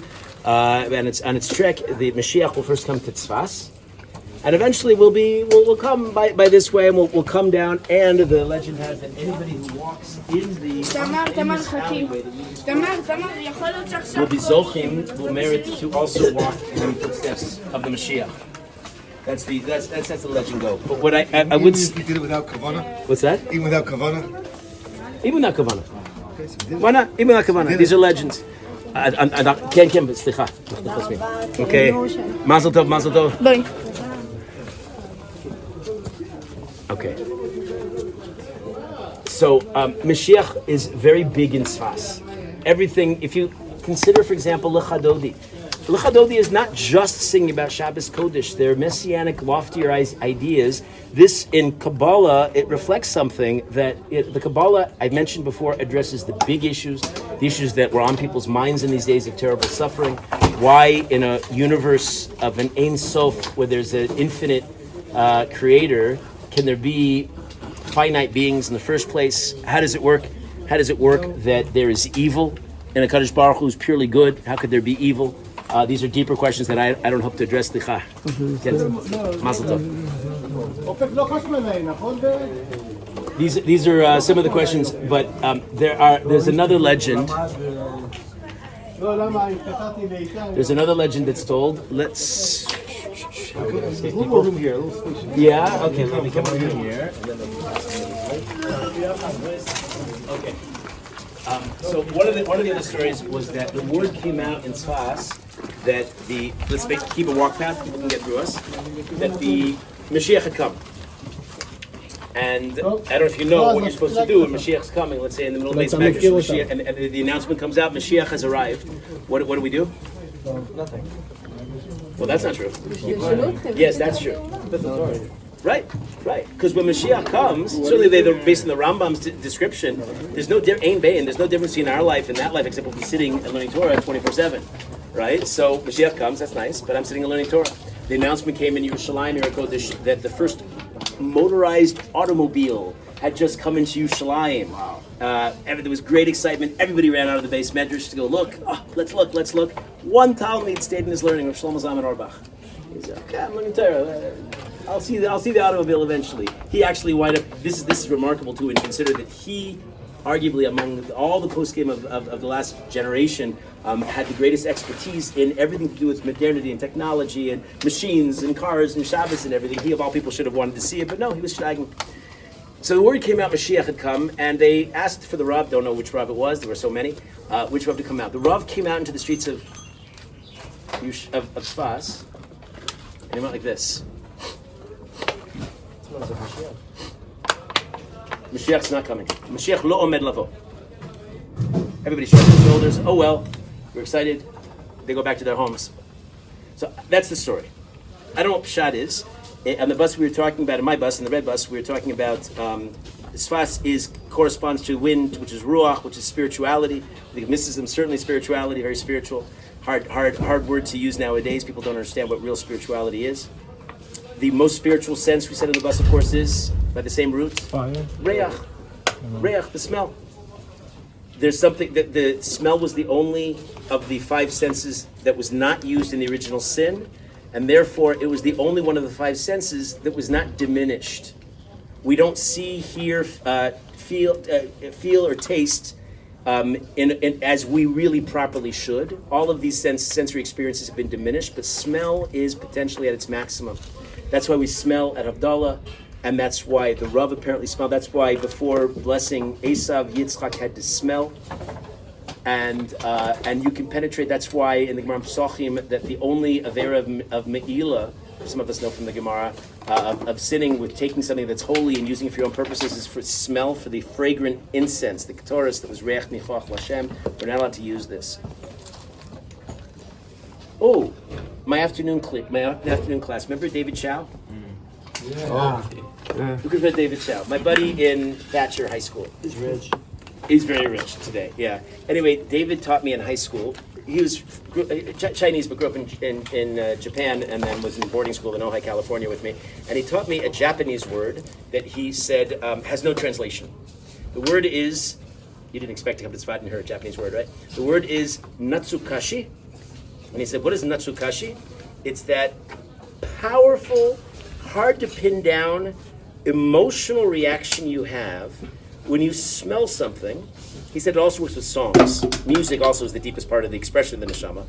and it's on its trek, the Mashiach will first come to Tzfas, and eventually we'll come by this way, and we'll come down. And the legend has that anybody who walks in this alleyway that will be zochim, will merit to also walk in the footsteps of the Mashiach. That's the legend go. But what I would. Even if you did it without kavana. What's that? Even without kavana. Even without kavana. Why not? Even without kavana. These are legends. Ken, slicha. Okay. Mazel tov, mazel tov. Okay. So Mashiach is very big in Tzfas. Everything. If you consider, for example, L'chadodi. L'chadodi is not just singing about Shabbos Kodesh. They're messianic, loftier ideas. This, in Kabbalah, it reflects something that the Kabbalah, I mentioned before, addresses the big issues, the issues that were on people's minds in these days of terrible suffering. Why, in a universe of an Ein Sof, where there's an infinite creator, can there be finite beings in the first place? How does it work? How does it work that there is evil in a Kadosh Baruch Hu who's purely good? How could there be evil? These are deeper questions that I don't hope to address. Mazel tov. These are some of the questions, but there's another legend. There's another legend that's told. Let's. There's a little more room here. Yeah. Okay. Let me come over here. Okay. So one of the other stories was that the word came out in Tzfas that keep a walk path, people can get through us, that the Mashiach had come. And I don't know if you know what you're supposed to do when Mashiach's coming. Let's say in the middle of Beis Medrash, and the announcement comes out, Mashiach has arrived. What do we do? Nothing. Well, that's not true. Yes, that's true. Right. Because when Mashiach comes, certainly they're based on the Rambam's description. There's no Ein Bain. There's no difference between our life and that life, except we'll be sitting and learning Torah 24/7. Right. So Mashiach comes. That's nice. But I'm sitting and learning Torah. The announcement came in Yerushalayim, Kodesh, that the first motorized automobile had just come into Yerushalayim. There was great excitement. Everybody ran out of the Beis Medrash to go look. Oh, let's look. One Talmud stayed in his learning of Shlomo Zalman Auerbach. He said, "Okay, I'm learning Torah. I'll see the automobile eventually." He actually wound up. This is remarkable too, and consider that he, arguably among all the post-game of the last generation, had the greatest expertise in everything to do with modernity and technology and machines and cars and Shabbos and everything. He of all people should have wanted to see it, but no, he was shagging. So the word came out, Mashiach had come, and they asked for the Rav. Don't know which Rav it was. There were so many. Which Rav to come out? The Rav came out into the streets of Tzfas, and he went like this. Mashiach's not coming. Mashiach lo omed lavo. Everybody shrugs their shoulders. Oh well, we're excited. They go back to their homes. So that's the story. I don't know what Pshat is. On the bus we were talking about, in my bus, in the red bus, we were talking about Tzfas corresponds to wind, which is ruach, which is spirituality. I think mysticism, certainly spirituality, very spiritual. Hard word to use nowadays. People don't understand what real spirituality is. The most spiritual sense we said in the bus, of course, is by the same root. Fire. Reach, the smell. There's something that the smell was the only of the five senses that was not used in the original sin, and therefore it was the only one of the five senses that was not diminished. We don't see, hear, feel, or taste as we really properly should. All of these sensory experiences have been diminished, but smell is potentially at its maximum. That's why we smell at Havdalah, and that's why the Rav apparently smelled. That's why before blessing Esav, Yitzchak had to smell, and you can penetrate. That's why in the Gemara Pesachim that the only avera of Me'ilah, some of us know from the Gemara, of sinning with taking something that's holy and using it for your own purposes is for smell, for the fragrant incense, the Ketores that was Reach Nichach L'Hashem. We're not allowed to use this. Oh, my afternoon class. Remember David Chow? Yeah. Who could read David Chow? My buddy in Thatcher High School. He's rich. He's very rich today, yeah. Anyway, David taught me in high school. He was Chinese, but grew up in Japan, and then was in boarding school in Ojai, California with me. And he taught me a Japanese word that he said has no translation. The word is You didn't expect to come to Tzfat and hear a Japanese word, right? The word is natsukashi. And he said, what is natsukashi? It's that powerful, hard to pin down, emotional reaction you have when you smell something. He said it also works with songs. Music also is the deepest part of the expression of the neshama.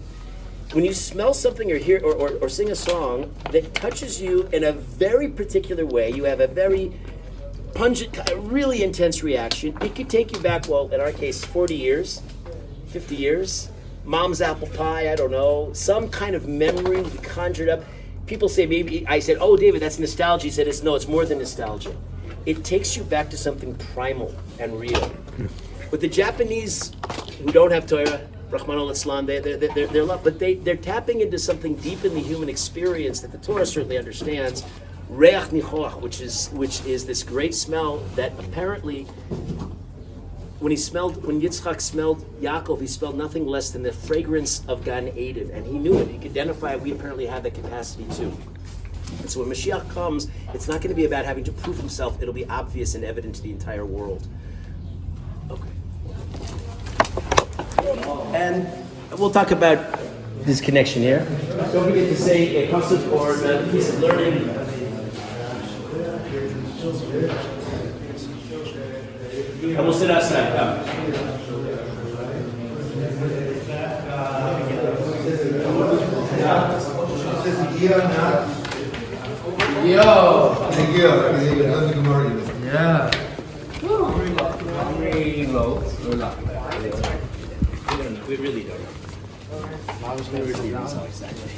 When you smell something or hear or sing a song that touches you in a very particular way, you have a very pungent, really intense reaction. It could take you back, well, in our case, 40 years, 50 years, mom's apple pie, I don't know, some kind of memory we conjured up. People say maybe, I said, oh, David, that's nostalgia. He said, no, it's more than nostalgia. It takes you back to something primal and real. But the Japanese who don't have Torah, Rahman al-Islam, they're love, but they're tapping into something deep in the human experience that the Torah certainly understands. Reach nichoach, which is this great smell that apparently, when Yitzchak smelled Yaakov, he smelled nothing less than the fragrance of Gan Eden, and he knew it. He could identify. We apparently have that capacity too. And so when Mashiach comes, it's not going to be about having to prove himself. It'll be obvious and evident to the entire world. Okay. And we'll talk about this connection here. Don't forget to say a concept or a piece of learning. And we'll sit outside. Yo! Yeah. We really don't know. Exactly.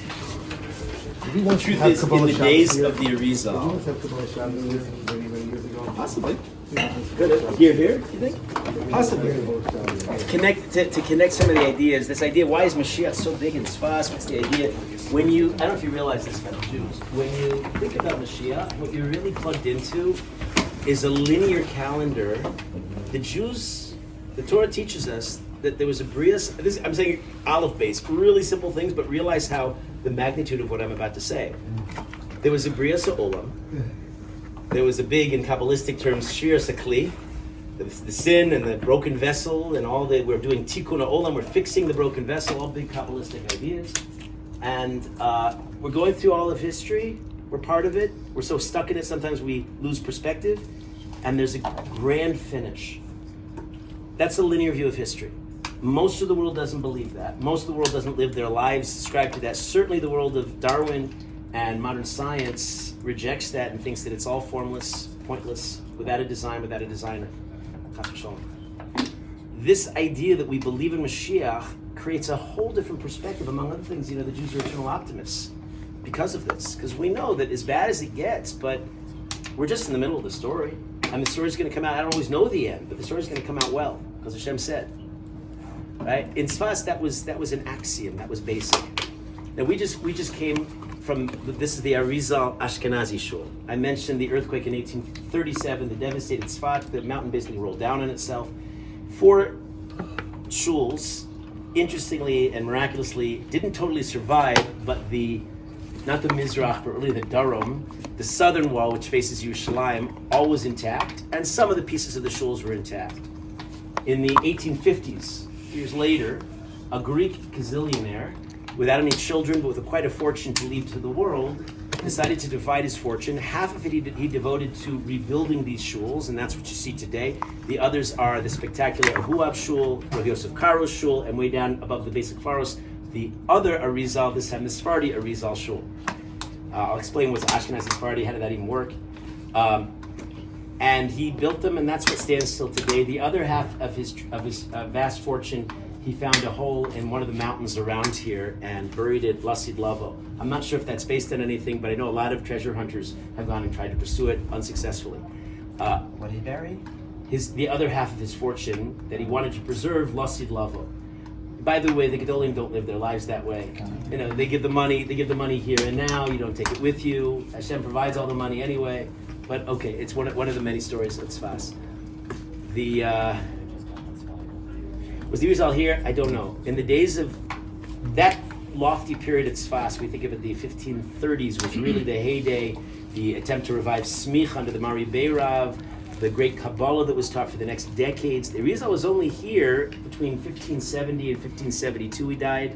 Truth is, in the days of the Arizal, possibly. Good. Here, you think? Possibly. To connect some of the ideas, this idea, why is Mashiach so big in Tzfas? What's the idea? When you, I don't know if you realize this about Jews, when you think about Mashiach, what you're really plugged into is a linear calendar. The Jews, the Torah teaches us that there was a Brias, I'm saying Aleph base, really simple things, but realize how the magnitude of what I'm about to say. There was a Brias Olam. There was a big, in Kabbalistic terms, Shir Sakli, the sin and the broken vessel, and all that. We're doing Tikkun Olam, we're fixing the broken vessel, all big Kabbalistic ideas. And we're going through all of history. We're part of it. We're so stuck in it, sometimes we lose perspective. And there's a grand finish. That's a linear view of history. Most of the world doesn't believe that. Most of the world doesn't live their lives subscribe to that. Certainly the world of Darwin and modern science rejects that and thinks that it's all formless, pointless, without a design, without a designer. This idea that we believe in Mashiach creates a whole different perspective. Among other things, the Jews are eternal optimists because of this. Because we know that as bad as it gets, but we're just in the middle of the story. And the story's going to come out, I don't always know the end, but the story's going to come out well, because Hashem said. Right? In Tzfas, that was an axiom, that was basic. Now we just came from, this is the Arizal Ashkenazi shul. I mentioned the earthquake in 1837, the devastated Tzfat, the mountain basically rolled down on itself. 4 shuls, interestingly and miraculously, didn't totally survive, but not the Mizrach, but really the Darom, the southern wall, which faces Yerushalayim, all was intact, and some of the pieces of the shuls were intact. In the 1850s, years later, a Greek gazillionaire, without any children, but with quite a fortune to leave to the world, decided to divide his fortune. Half of it he devoted to rebuilding these shuls, and that's what you see today. The others are the spectacular Ahuab shul, Rav Yosef Karo's shul, and way down above the basic Faros, the other Arizal, this time the Sephardi Arizal shul. I'll explain what's Ashkenazi Sephardi, how did that even work. And he built them, and that's what stands still today. The other half of his vast fortune, he found a hole in one of the mountains around here and buried it Lasid Lavo. I'm not sure if that's based on anything, but I know a lot of treasure hunters have gone and tried to pursue it unsuccessfully. What did he bury? The other half of his fortune that he wanted to preserve, Lasid Lavo. By the way, the Gedolim don't live their lives that way. They give the money here and now. You don't take it with you. Hashem provides all the money anyway. But okay, it's one of the many stories of Tzfas. Was the Arizal here? I don't know. In the days of that lofty period at Tzfas, we think of it the 1530s, was really the heyday, the attempt to revive Smich under the Mari Beirav, the great Kabbalah that was taught for the next decades. The Arizal was only here between 1570 and 1572 he died.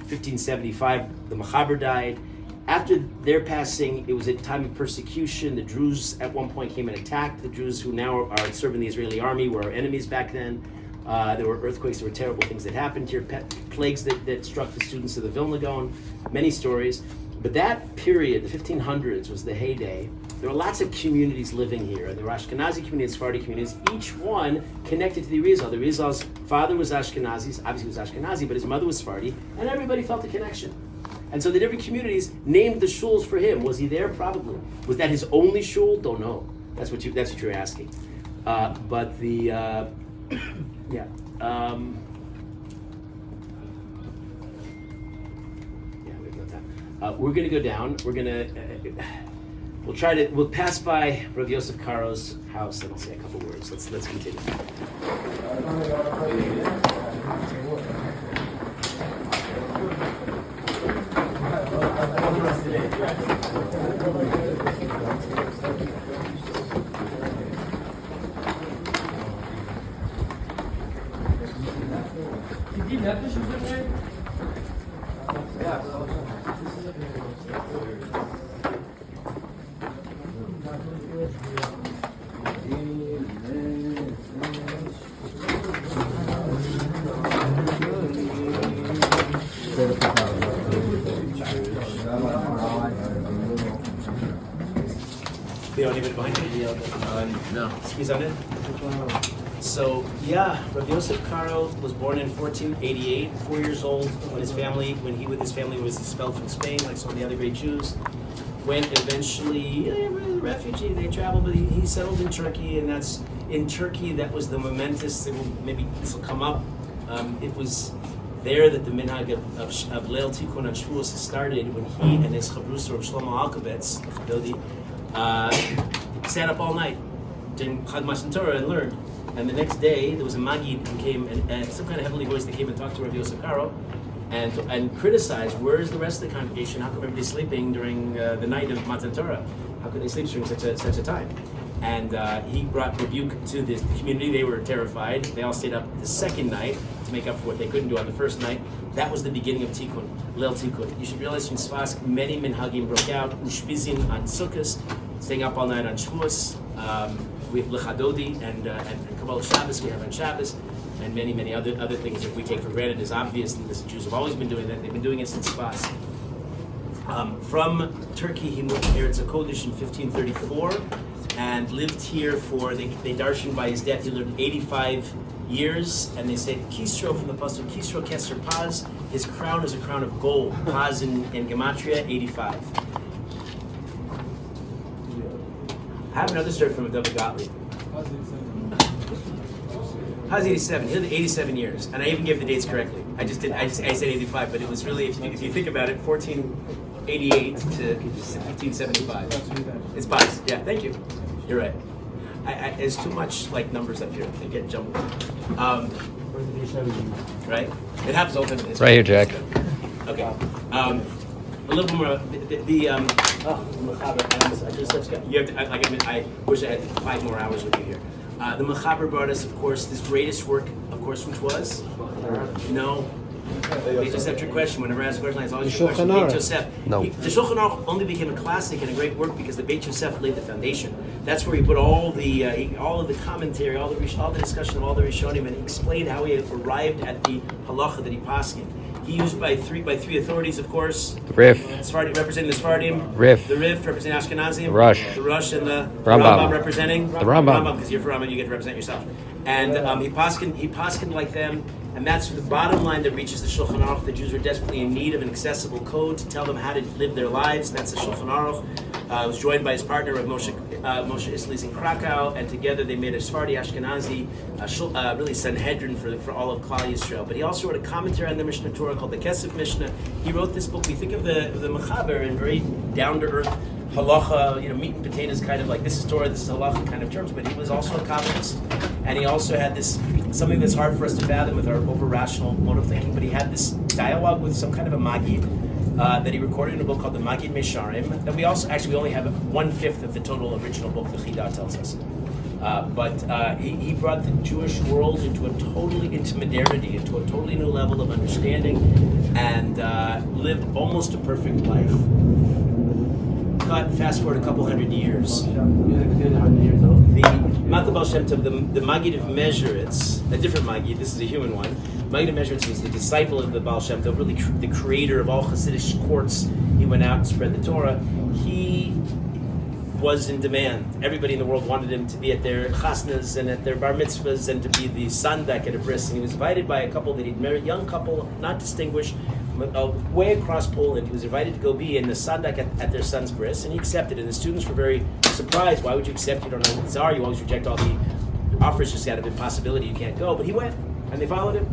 1575 the Mechaber died. After their passing, it was a time of persecution. The Druze at one point came and attacked. The Druze who now are serving the Israeli army were our enemies back then. There were earthquakes, there were terrible things that happened here, plagues that struck the students of the Vilna Gaon, many stories. But that period, the 1500s, was the heyday. There were lots of communities living here. There were Ashkenazi communities, Sephardi communities, each one connected to the Arizal. The Arizal's father was Ashkenazi, obviously he was Ashkenazi, but his mother was Sephardi, and everybody felt a connection. And so the different communities named the shuls for him. Was he there? Probably. Was that his only shul? Don't know. That's what you're asking. But the yeah. We've got time. We're going to go down. We'll pass by Rav Yosef Karo's house and I'll say a couple words. Let's continue. They don't even mind it? No. Squeeze on it? So, Rav Yosef Karo was born in 1488, 4 years old, when he with his family was expelled from Spain, like so many other great Jews. Went eventually, refugee, they traveled, but he settled in Turkey, and that's, in Turkey, that was the momentous, maybe this will come up, it was there that the minhag of Leil Tikkun and Shavuos started when he and his chavrusa of Shlomo Alkabetz, the Chabodi, sat up all night during Chag Matan Torah and learned. And the next day, there was a Maggid who came, and some kind of heavenly voice that came and talked to Rabbi Yosef Karo and criticized, where's the rest of the congregation? How come everybody's sleeping during the night of Matan Torah? How could they sleep during such a time? And he brought rebuke to the community. They were terrified. They all stayed up the second night to make up for what they couldn't do on the first night. That was the beginning of Tikkun, Leil Tikkun. You should realize from Tzfas, many minhagim broke out, ushpizin on Sukkot, staying up all night on Shavuos. We have Lechadodi and Kabbalah Shabbos, we have on Shabbos, and many other things that we take for granted is obvious, and the Jews have always been doing that. They've been doing it since Tzfas. From Turkey, he moved to Eretz Kodesh in 1534 and lived here for, they darshan by his death, he lived 85 years, and they say Kisro from the Pasuk, Kisro Keser Paz, his crown is a crown of gold. Paz in Gematria, 85. I have another story from David Gottlieb. How's 87? He lived 87 years, and I even gave the dates correctly. I said 85, but it was really, if you think about it, 1488 to 1575. It's Baz. Yeah, thank you. You're right. There's too much like numbers up here. They get jumbled. Right? It happens all the time. Right here, Jack. Okay. A little bit more. I wish I had 5 more hours with you here. The Mechaber brought us, of course, this greatest work, of course, which was? No. Beit Yosef, trick question. Whenever I ask a question, it's always a question. Beit Yosef. No. The Shulchan Aruch only became a classic and a great work because the Beit Yosef laid the foundation. That's where he put all of the commentary, all the discussion of all the Rishonim, and he explained how he arrived at the halacha that he paskin. He used by three authorities, of course. The Rif. Sephardim representing the Sephardim. Rif. The Rif representing Ashkenazim. Rush. The Rush and the Rambam representing the Rambam. Because you're from Rambam, you get to represent yourself. And he paskined like them, and that's the bottom line that reaches the Shulchan Aruch. The Jews were desperately in need of an accessible code to tell them how to live their lives. That's the Shulchan Aruch. He was joined by his partner of Moshe Islis in Krakow, and together they made a Sephardi Ashkenazi, really Sanhedrin for all of Klal Yisrael. But he also wrote a commentary on the Mishnah Torah called the Kesef Mishnah. He wrote this book. We think of the Mechaber in very down-to-earth halacha, meat and potatoes, kind of like this is Torah, this is halacha kind of terms. But he was also a kabbalist, and he also had this something that's hard for us to fathom with our over-rational mode of thinking. But he had this dialogue with some kind of a Maggid. That he recorded in a book called the Maggid Mesharim, that we only have 1/5 of the total original book, the Chidah tells us. But he brought the Jewish world into modernity, into a totally new level of understanding, and lived almost a perfect life. Fast forward a couple hundred years. The Matzah Baal Shem Tov, the Maggid of Measuritz, a different Maggid, this is a human one. Maggid of Measuritz was the disciple of the Baal Shem Tov, really the creator of all Hasidic courts. He went out and spread the Torah. He was in demand. Everybody in the world wanted him to be at their chasnas and at their bar mitzvahs and to be the sandak at a bris. And he was invited by a couple that he'd married, young couple, not distinguished, way across Poland. He was invited to go be in the sandak at their son's bris, and he accepted. And the students were very surprised. Why would you accept? You don't know what these are. You always reject all the offers just out of impossibility. You can't go. But he went, and they followed him.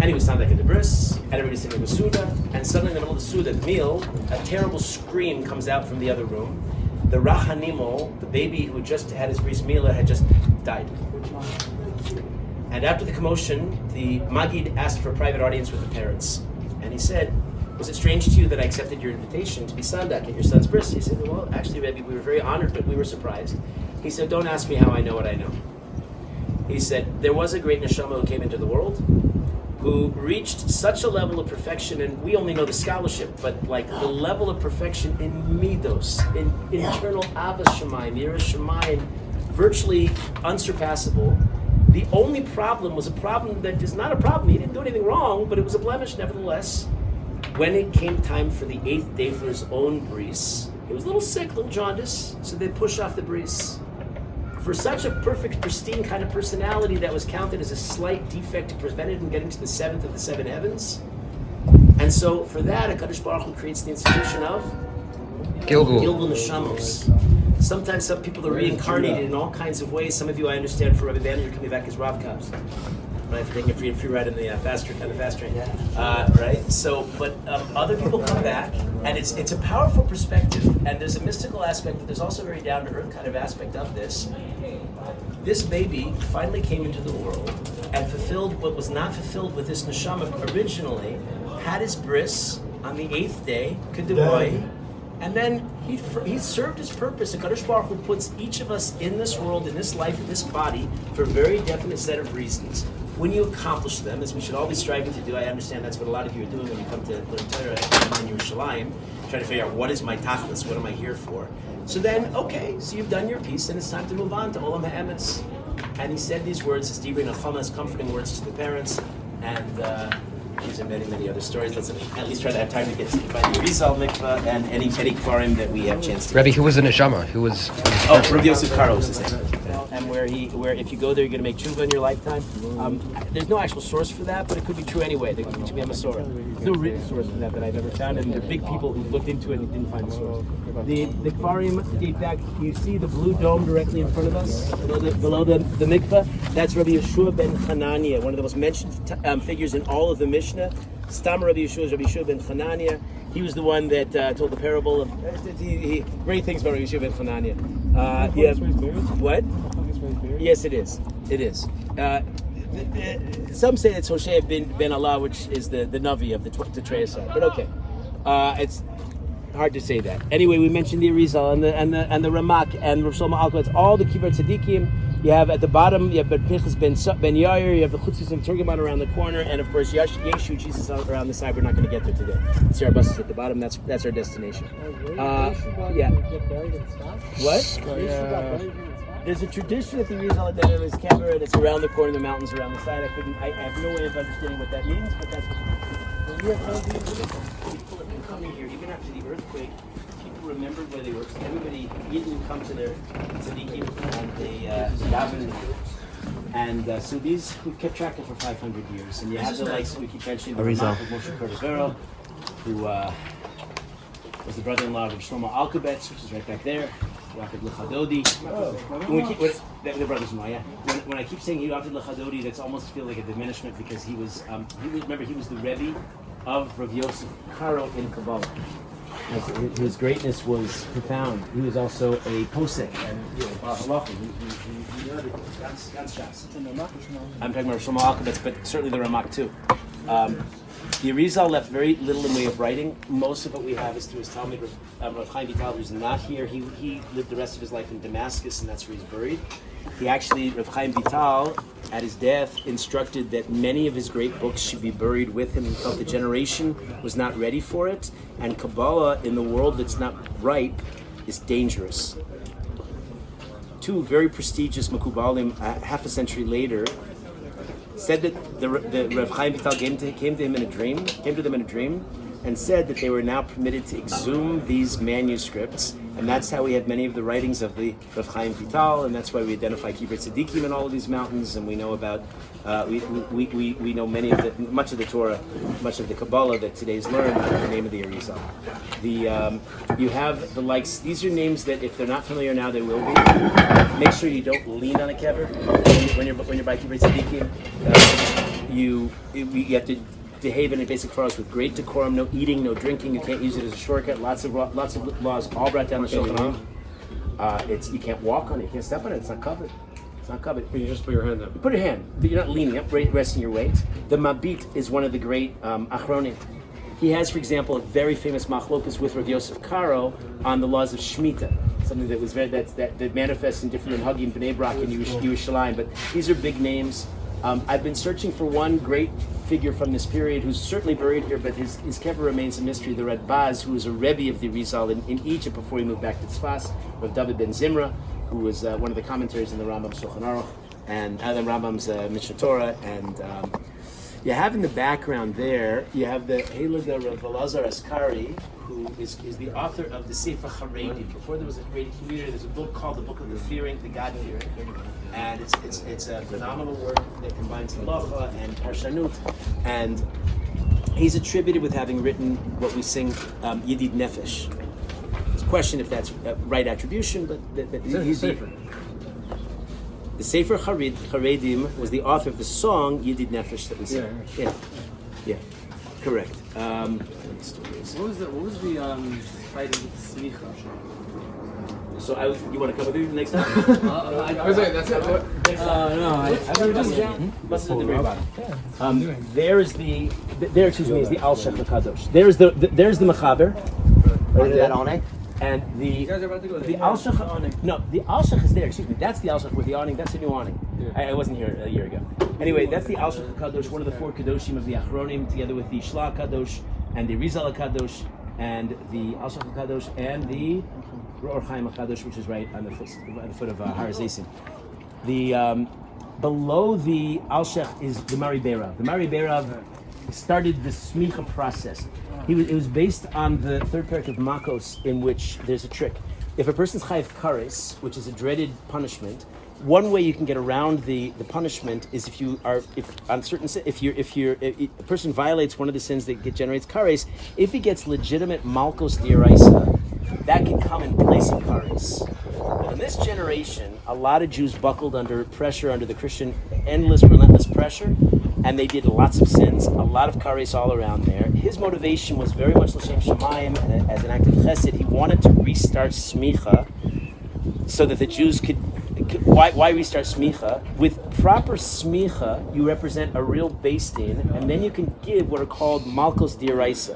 And he was sandak at the bris, and everybody sitting with Suda. And suddenly in the middle of the Suda, the meal, a terrible scream comes out from the other room. The Rachanimel, the baby who just had his bris milah, had just died. And after the commotion, the Maggid asked for a private audience with the parents. And he said, was it strange to you that I accepted your invitation to be sandak at your son's bris? He said, well, actually, Rebbe, we were very honored, but we were surprised. He said, don't ask me how I know what I know. He said, there was a great neshama who came into the world, who reached such a level of perfection, and we only know the scholarship, but like the level of perfection in midos, in internal avos shamayim, yiras shamayim, virtually unsurpassable. The only problem was a problem that is not a problem. He didn't do anything wrong, but it was a blemish nevertheless. When it came time for the 8th day for his own bris, he was a little sick, a little jaundice, so they pushed off the bris. For such a perfect, pristine kind of personality that was counted as a slight defect to prevent him from getting to the 7th of the 7 heavens. And so for that, HaKadosh Baruch Hu creates the institution of Gilgul Neshamos. Sometimes some people are reincarnated in all kinds of ways. Some of you, I understand, for Rabbi Banner, you're coming back as Rav Kabs. Right, for taking a free ride in the fast train. Right? So, but other people come back, and it's a powerful perspective, and there's a mystical aspect, but there's also a very down-to-earth kind of aspect of this. This baby finally came into the world and fulfilled what was not fulfilled with this neshama originally, had his bris on the 8th day, Kedivoi, and then he served his purpose. The Kadosh Baruch Hu puts each of us in this world, in this life, in this body, for a very definite set of reasons. When you accomplish them, as we should all be striving to do, I understand that's what a lot of you are doing when you come to learn Torah in Yerushalayim, trying to figure out what is my tachlis, what am I here for? So then, okay, so you've done your piece, and it's time to move on to Olam HaEmetz. And he said these words, as Divrei Nechamas, comforting words to the parents, and these are many, many other stories. Let's at least try to have time to get to by the Rizal Mikvah and any Kfarim that we have a chance to. Rebbe, who was the neshama? Who was? Rabbi Yosef Karo was his name. And where if you go there, you're going to make tshuva in your lifetime. There's no actual source for that, but it could be true anyway. There could be a Masorah. There's no written source for that I've ever found, and there are big people who looked into it and didn't find the source. The Kfarim date back. You see the blue dome directly in front of us, below the mikvah. That's Rabbi Yeshua ben Hanania, one of the most mentioned figures in all of the Mishnah. Stam Rabbi Yeshua is Rabbi Yeshua ben Hanania. He was the one that told the parable of great things about Rabbi Yeshua ben Hanania. What? Yes, it is. It is. Some say it's Hoshea ben Allah, which is the Navi of the Treasar. But okay, it's hard to say that. Anyway, we mentioned the Arizal and the Ramak and Rosh Shlomo Alkowitz, all the Kibbutz Tzadikim. You have at the bottom, you have Pinchas ben Yair, you have the Chutzis and Turgaman around the corner, and of course Yeshu, Jesus around the side. We're not going to get there today. See our buses at the bottom. That's our destination. Yeah. What? There's a tradition at the Rizal that is Kever, and it's around the corner, the mountains around the side. I have no way of understanding what that means, but that's what people have been coming here, even after the earthquake. People remembered where they were. Everybody immediately come to their tzaddikim and they daven. And so these we've kept track of for 500 years. And you have the likes we keep mentioning the Ramak of Moshe Cordovero, who was the brother-in-law of Shlomo Alkowitz, which is right back there. Rafid Lechadodi. The brothers-in-law, yeah. When I keep saying Rafid Lechadodi, that's almost feel like a diminishment because he was the Rebbe of Rav Yosef Karo in Kabbalah. His greatness was profound. He was also a posek and I'm talking about Shlomo Alkowitz, but certainly the Ramak too. The Arizal left very little in way of writing. Most of what we have is through his Talmud, Rav Chaim Vital, who's not here. He lived the rest of his life in Damascus, and that's where he's buried. He actually, Rav Chaim Vital, at his death, instructed that many of his great books should be buried with him. He felt the generation was not ready for it, and Kabbalah, in the world that's not ripe, is dangerous. Two very prestigious Makubalim, half a century later, said that the Rav Chaim Vital came to them in a dream, and said that they were now permitted to exhume these manuscripts, and that's how we have many of the writings of the Rav Chaim Vital, and that's why we identify Kibbutz Tzadikim in all of these mountains, and we know about we know much of the Torah, much of the Kabbalah that today's learned in the name of the Arizal. You have the likes. These are names that if they're not familiar now, they will be. Make sure you don't lean on a kever when you're by Kibbutz Tzadikim. You have to behave in a basic forest with great decorum, no eating, no drinking. You can't use it as a shortcut. Lots of laws, all brought down the Shulchan Aruch. You can't walk on it. You can't step on it. It's not covered. It's not covered. You just put your hand up. You put your hand, but you're not leaning up, resting your weight. The Mabit is one of the great Achronim. He has, for example, a very famous machlokus with Rav Yosef Karo on the laws of Shemitah, something that was that manifests in different Hagim, Bnei Brak, and Yerushalayim. But these are big names. I've been searching for one great figure from this period who's certainly buried here, but his kever remains a mystery. The Red Baz, who was a Rebbe of the Arizal in Egypt before he moved back to Tzfas, Rav David ben Zimra, who was one of the commentaries in the Rambam's Shulchan Aruch and the Rambam's Mishnah Torah, and you have in the background there, you have the Heilige Rav Elazar Askari, who is the author of the Sefer Haredim. Before there was a Haredi community, there's a book called the Book of the God-Fearing, and it's a phenomenal work that combines halacha and parshanut, and he's attributed with having written what we sing Yedid Nefesh. It's a question if that's right attribution, but he's Sefer. The Sefer Haredim was the author of the song Yedid Nefesh that we sing. Yeah, correct. What was the fight with Smicha? So you want to come with me next time? That's it. Must have the very bottom. Is the Al Shech HaKadosh. There's the Mechaber. That awning? And the Al Shech the Al Shech is there. Excuse me. That's the Al Shech with the awning. That's a new awning. Yeah. I wasn't here a year ago. Anyway, that's the Al Shech HaKadosh, one of the four Kadoshim of the Achronim, together with the Shla HaKadosh and the Rizal HaKadosh and the Al Shech HaKadosh and the Or Chaim HaKadosh, which is right on the foot of Har Hazeisim. Below the Al Shech is the Mari Beirav. The Mari Beirav started the Smicha process. It was based on the third parak of Makos, in which there's a trick. If a person's chayiv kares, which is a dreaded punishment, one way you can get around the punishment is if a person violates one of the sins that generates kares, if he gets legitimate malkos diaraisa, that can come in place of kares. But in this generation, a lot of Jews buckled under pressure, under the Christian endless, relentless pressure, and they did lots of sins, a lot of kares all around there. His motivation was very much l'shem shamayim, as an act of chesed. He wanted to restart smicha so that the Jews could. Why restart smicha? With proper smicha, you represent a real beis din, and then you can give what are called malkos diaraisa.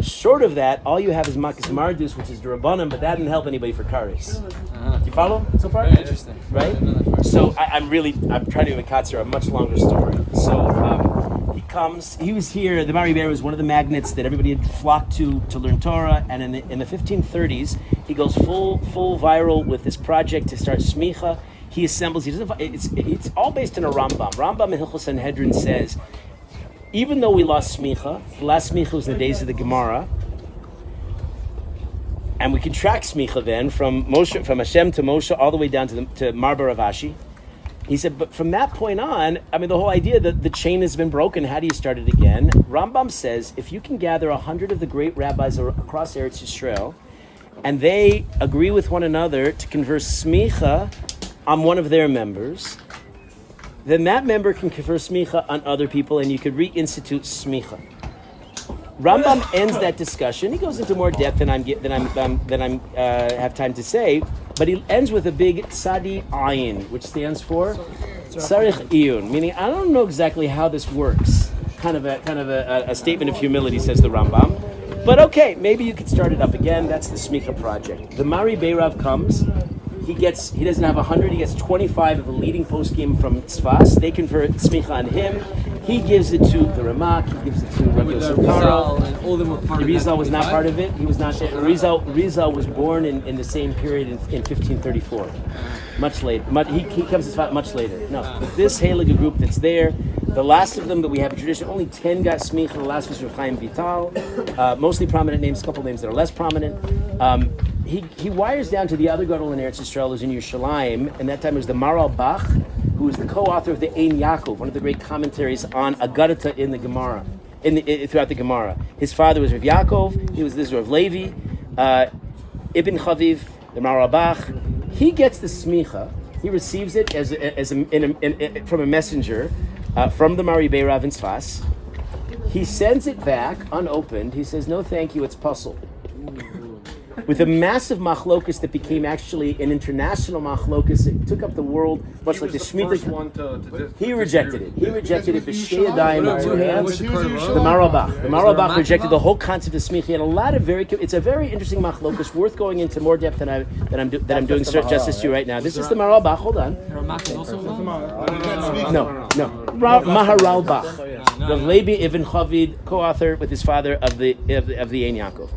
Short of that, all you have is makis mardus, which is d'Rabbanan, but that didn't help anybody for kares. Do you follow so far? Very interesting. Right? So I'm trying to make a much longer story. So he was here, the Mari Bear was one of the magnets that everybody had flocked to learn Torah, and in the 1530s, he goes full viral with this project to start smicha. He assembles, it's all based on a Rambam. Rambam in Hilchos Sanhedrin says, even though we lost smicha, the last smicha was in the days of the Gemara, and we can track smicha then from Hashem to Moshe all the way down to Marba Rav Ashi. He said, but from that point on, the whole idea that the chain has been broken, how do you start it again? Rambam says, if you can gather 100 of the great rabbis across Eretz Yisroel, and they agree with one another to confer smicha on one of their members, then that member can confer smicha on other people, and you could reinstitute smicha. Rambam ends that discussion. He goes into more depth than I have time to say, but he ends with a big tzadi ayin, which stands for tzarich iyun, meaning I don't know exactly how this works, kind of a statement of humility, says the Rambam. But okay, maybe you could start it up again. That's the Smicha project. The Mari Beirav comes. He doesn't have 100. He gets 25 of the leading poskim from Tzfas. They convert Smicha on him. He gives it to the Ramak. He gives it to Rabbi Yosef Karo. And all of them were part of Rizal that was not 25? part of it. He was not there. Rizal was born in the same period in 1534. Much later. He comes to Tzfat much later. No, but this Heilige group that's there, the last of them that we have a tradition, only 10 got Smicha. The last was Rav Chaim Vital. Mostly prominent names, a couple names that are less prominent. He wires down to the other Gadol in Eretz Yisroel who's in Yerushalayim, and that time it was the Maral Bach, who was the co-author of the Ein Yaakov, one of the great commentaries on Agadata in the Gemara, throughout the Gemara. His father was Rav Yaakov. He was this Rav Levi, Ibn Chaviv, the Maral Bach. He gets the smicha. He receives it from a messenger from the Mari Beirav in Tzfas. He sends it back unopened. He says, "No, thank you. It's puzzle." With a massive machlokus that became actually an international machlokus. It took up the world, much like the Shemitah. He rejected it. He rejected it. B'shtei yadayim, two hands. The Maral Bach. The Maral Bach rejected the whole concept of smicha. And a lot of it's a very interesting machlokus, worth going into more depth than I'm doing justice to right now. This is the Maral Bach. Hold on. Ramak is also involved? No. Maharal Bach. Rav Levi Ibn Chavid, co-author with his father of the Ein Yaakov.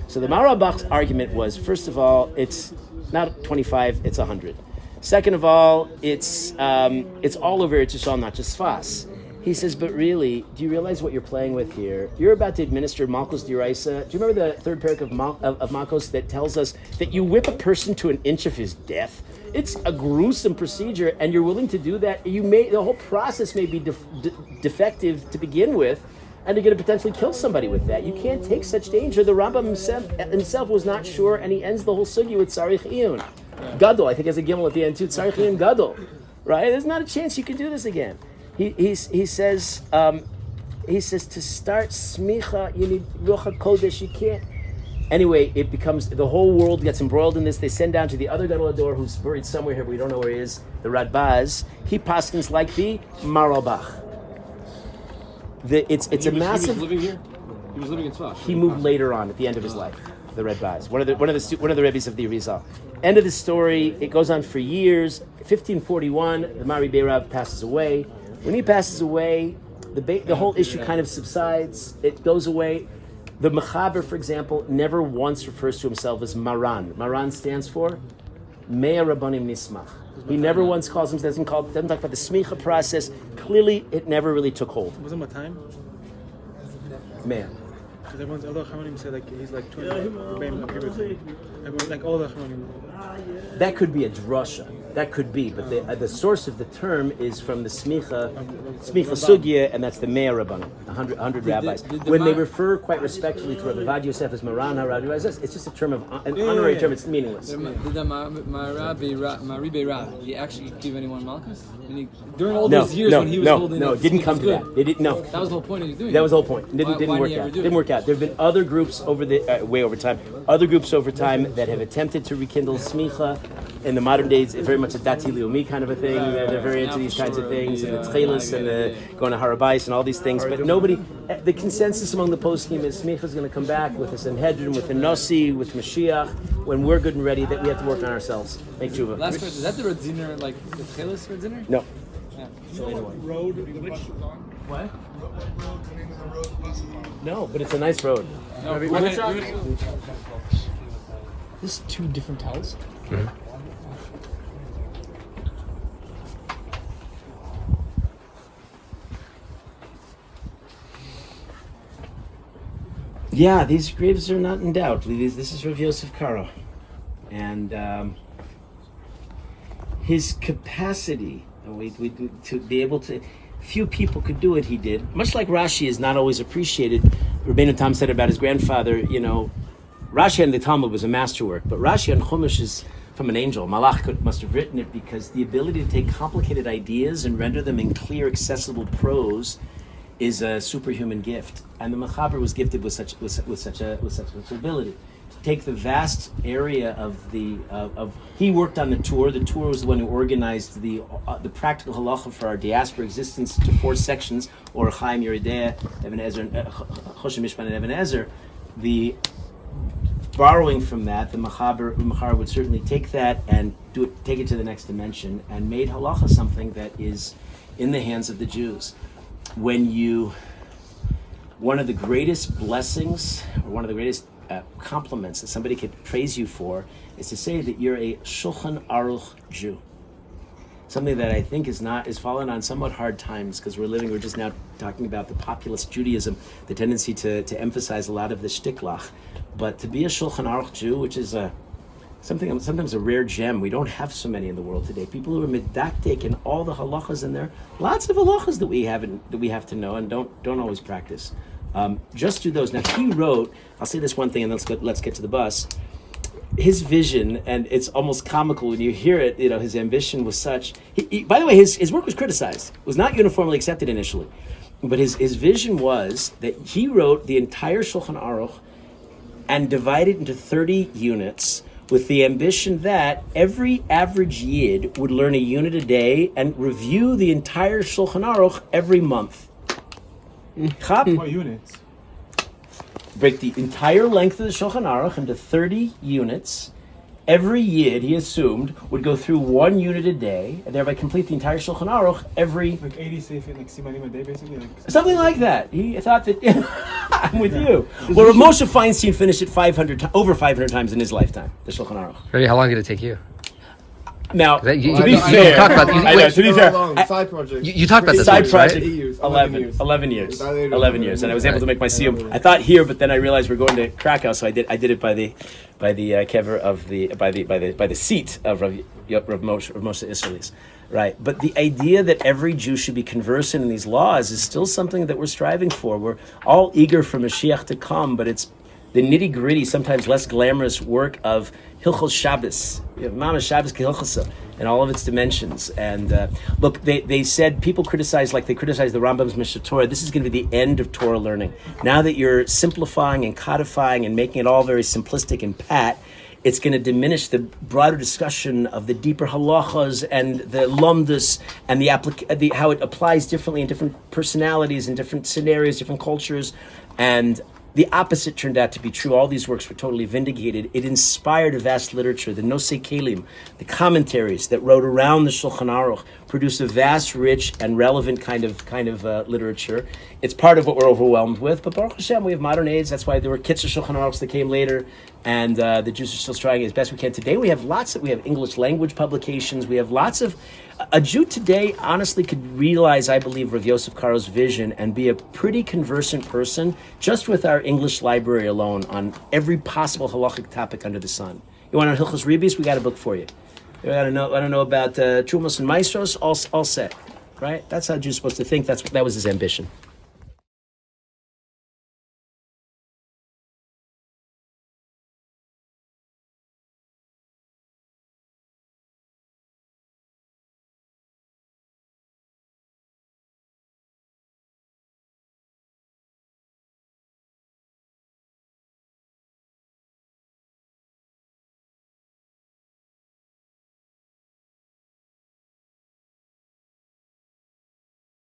So the Maral Bach's argument was, first of all, it's not 25, it's 100. Second of all, it's all over Eretz Yisroel, not just Tzfas. He says, but really, do you realize what you're playing with here? You're about to administer Malchus D'Oraisa. Do you remember the third parak of Malchus that tells us that you whip a person to an inch of his death? It's a gruesome procedure, and you're willing to do that. The whole process may be defective to begin with, and you're going to potentially kill somebody with that. You can't take such danger. The Rambam himself was not sure, and he ends the whole sugi with Tzarich Iyun. Gadol, I think has a gimel at the end too. Tzarich Iyun Gadol. Right? There's not a chance you can do this again. He says to start smicha, you need Ruach HaKodesh. You can't. Anyway, it becomes, the whole world gets embroiled in this. They send down to the other Gadol Ador, who's buried somewhere here, we don't know where he is, the Radbaz. He paskins like the Maral Bach. It's a massive. He was living here. He was living in Tzfat. He moved later on at the end of his life. The Red Baz, one of the Rebbe's of the Arizal. End of the story. It goes on for years. 1541, the Mari Beirav passes away. When he passes away, the whole issue kind of subsides. It goes away. The Mechaber, for example, never once refers to himself as Maran. Maran stands for Mea Rabbanim Nismach. He never once calls him, doesn't talk about the smicha process. Clearly, it never really took hold. Was it my time? Man. Because everyone's other Chamanim said like he's like 20. Everyone, like all the Chamanim. That could be a drasha. That could be, but the source of the term is from the smicha sugya, and that's the Meir Rabbanim, 100 rabbis. When they refer quite respectfully to Rabbi Vad Yosef as Maran HaRabi, it's just a term of an honorary term. It's meaningless. Did the Mari Beirav, he actually give anyone Malchus? During all those years when he was holding it didn't come to that. They didn't. No, that was the whole point of doing it. That was the whole point. It didn't work out. Didn't work out. There have been other groups way over time. Other groups over time that have attempted to rekindle smicha. In the modern days, very much a dati leumi kind of a thing. They're very into these kinds of things, and the tchelis and the going to harabais and all these things. But nobody, the consensus among the poskim is smicha is going to come back with a Sanhedrin, with a Nasi, with Mashiach. When we're good and ready, that we have to work on ourselves. Make tshuva. Last question: is that the Radziner, like the tchelis Radziner? No. Yeah. Road, which? What? No, but it's a nice road. No, This is two different towels. Yeah, these graves are not in doubt. This is Rav Yosef Karo. And his capacity to be able to, few people could do it, he did. Much like Rashi is not always appreciated. Rabbeinu Tam said about his grandfather, Rashi and the Talmud was a masterwork, but Rashi and Chumash is from an angel. Malach must have written it because the ability to take complicated ideas and render them in clear, accessible prose is a superhuman gift, and the Mechaber was gifted with such ability. take the vast area of he worked on the Torah. The Torah was the one who organized the practical halacha for our diaspora existence to 4 sections, or Chaim, Yeridea, Even Ezer, Choshen Mishpan, and Even Ezer. The borrowing from that, the Machaber would certainly take that and take it to the next dimension, and made halacha something that is in the hands of the Jews. One of the greatest blessings, or one of the greatest compliments that somebody could praise you for, is to say that you're a Shulchan Aruch Jew. Something that I think is fallen on somewhat hard times, because we're just now talking about the populist Judaism, the tendency to emphasize a lot of the shtiklach. But to be a Shulchan Aruch Jew, which is sometimes a rare gem, we don't have so many in the world today. People who are medaktik and all the halachas in there, lots of halachas that we have to know and don't always practice. Just do those. Now he wrote, I'll say this one thing and let's get to the bus. His vision, and it's almost comical when you hear it, his ambition was such. By the way, his work was criticized. It was not uniformly accepted initially. But his vision was that he wrote the entire Shulchan Aruch and divided into 30 units, with the ambition that every average Yid would learn a unit a day and review the entire Shulchan Aruch every month. What units? Break the entire length of the Shulchan Aruch into 30 units. Every Yid, he assumed, would go through 1 unit a day, and thereby complete the entire Shulchan Aruch every... Like 80 sefer, like simanim a day, basically? Something like that. He thought that... I'm with you. Well, Moshe Feinstein finished it over 500 times in his lifetime, the Shulchan Aruch. Rabbi, how long did it take you? Now, to be fair, Side project. You talked about this side once, project, right? 11 years, and I was able to make my siyum. I thought here, but then I realized we're going to Krakow, so I did it by the kever of by the seat of Rav Moshe Isserles, right? But the idea that every Jew should be conversant in these laws is still something that we're striving for. We're all eager for Mashiach to come, but it's the nitty gritty, sometimes less glamorous work of Hilchos Shabbos, Mama Shabbos Kehilchosa, and all of its dimensions. And look, they said, people criticize, like they criticize the Rambam's Mishnah Torah, this is going to be the end of Torah learning. Now that you're simplifying and codifying and making it all very simplistic and pat, it's going to diminish the broader discussion of the deeper halachas and the lumdus and how it applies differently in different personalities, in different scenarios, different cultures. And the opposite turned out to be true. All these works were totally vindicated. It inspired a vast literature. The Nosei Kelim, the commentaries that wrote around the Shulchan Aruch, produced a vast, rich, and relevant kind of literature. It's part of what we're overwhelmed with. But Baruch Hashem, we have modern aids. That's why there were Kitzur Shulchan Aruchs that came later, and the Jews are still striving as best we can. Today we have English language publications. We have lots of. A Jew today honestly could realize, I believe, Rav Yosef Karo's vision and be a pretty conversant person just with our English library alone on every possible halachic topic under the sun. You want to know Hilchos Rebbeis? We got a book for you. You want to know about Trumos and Maestros? All set, right? That's how Jews are supposed to think. That was his ambition.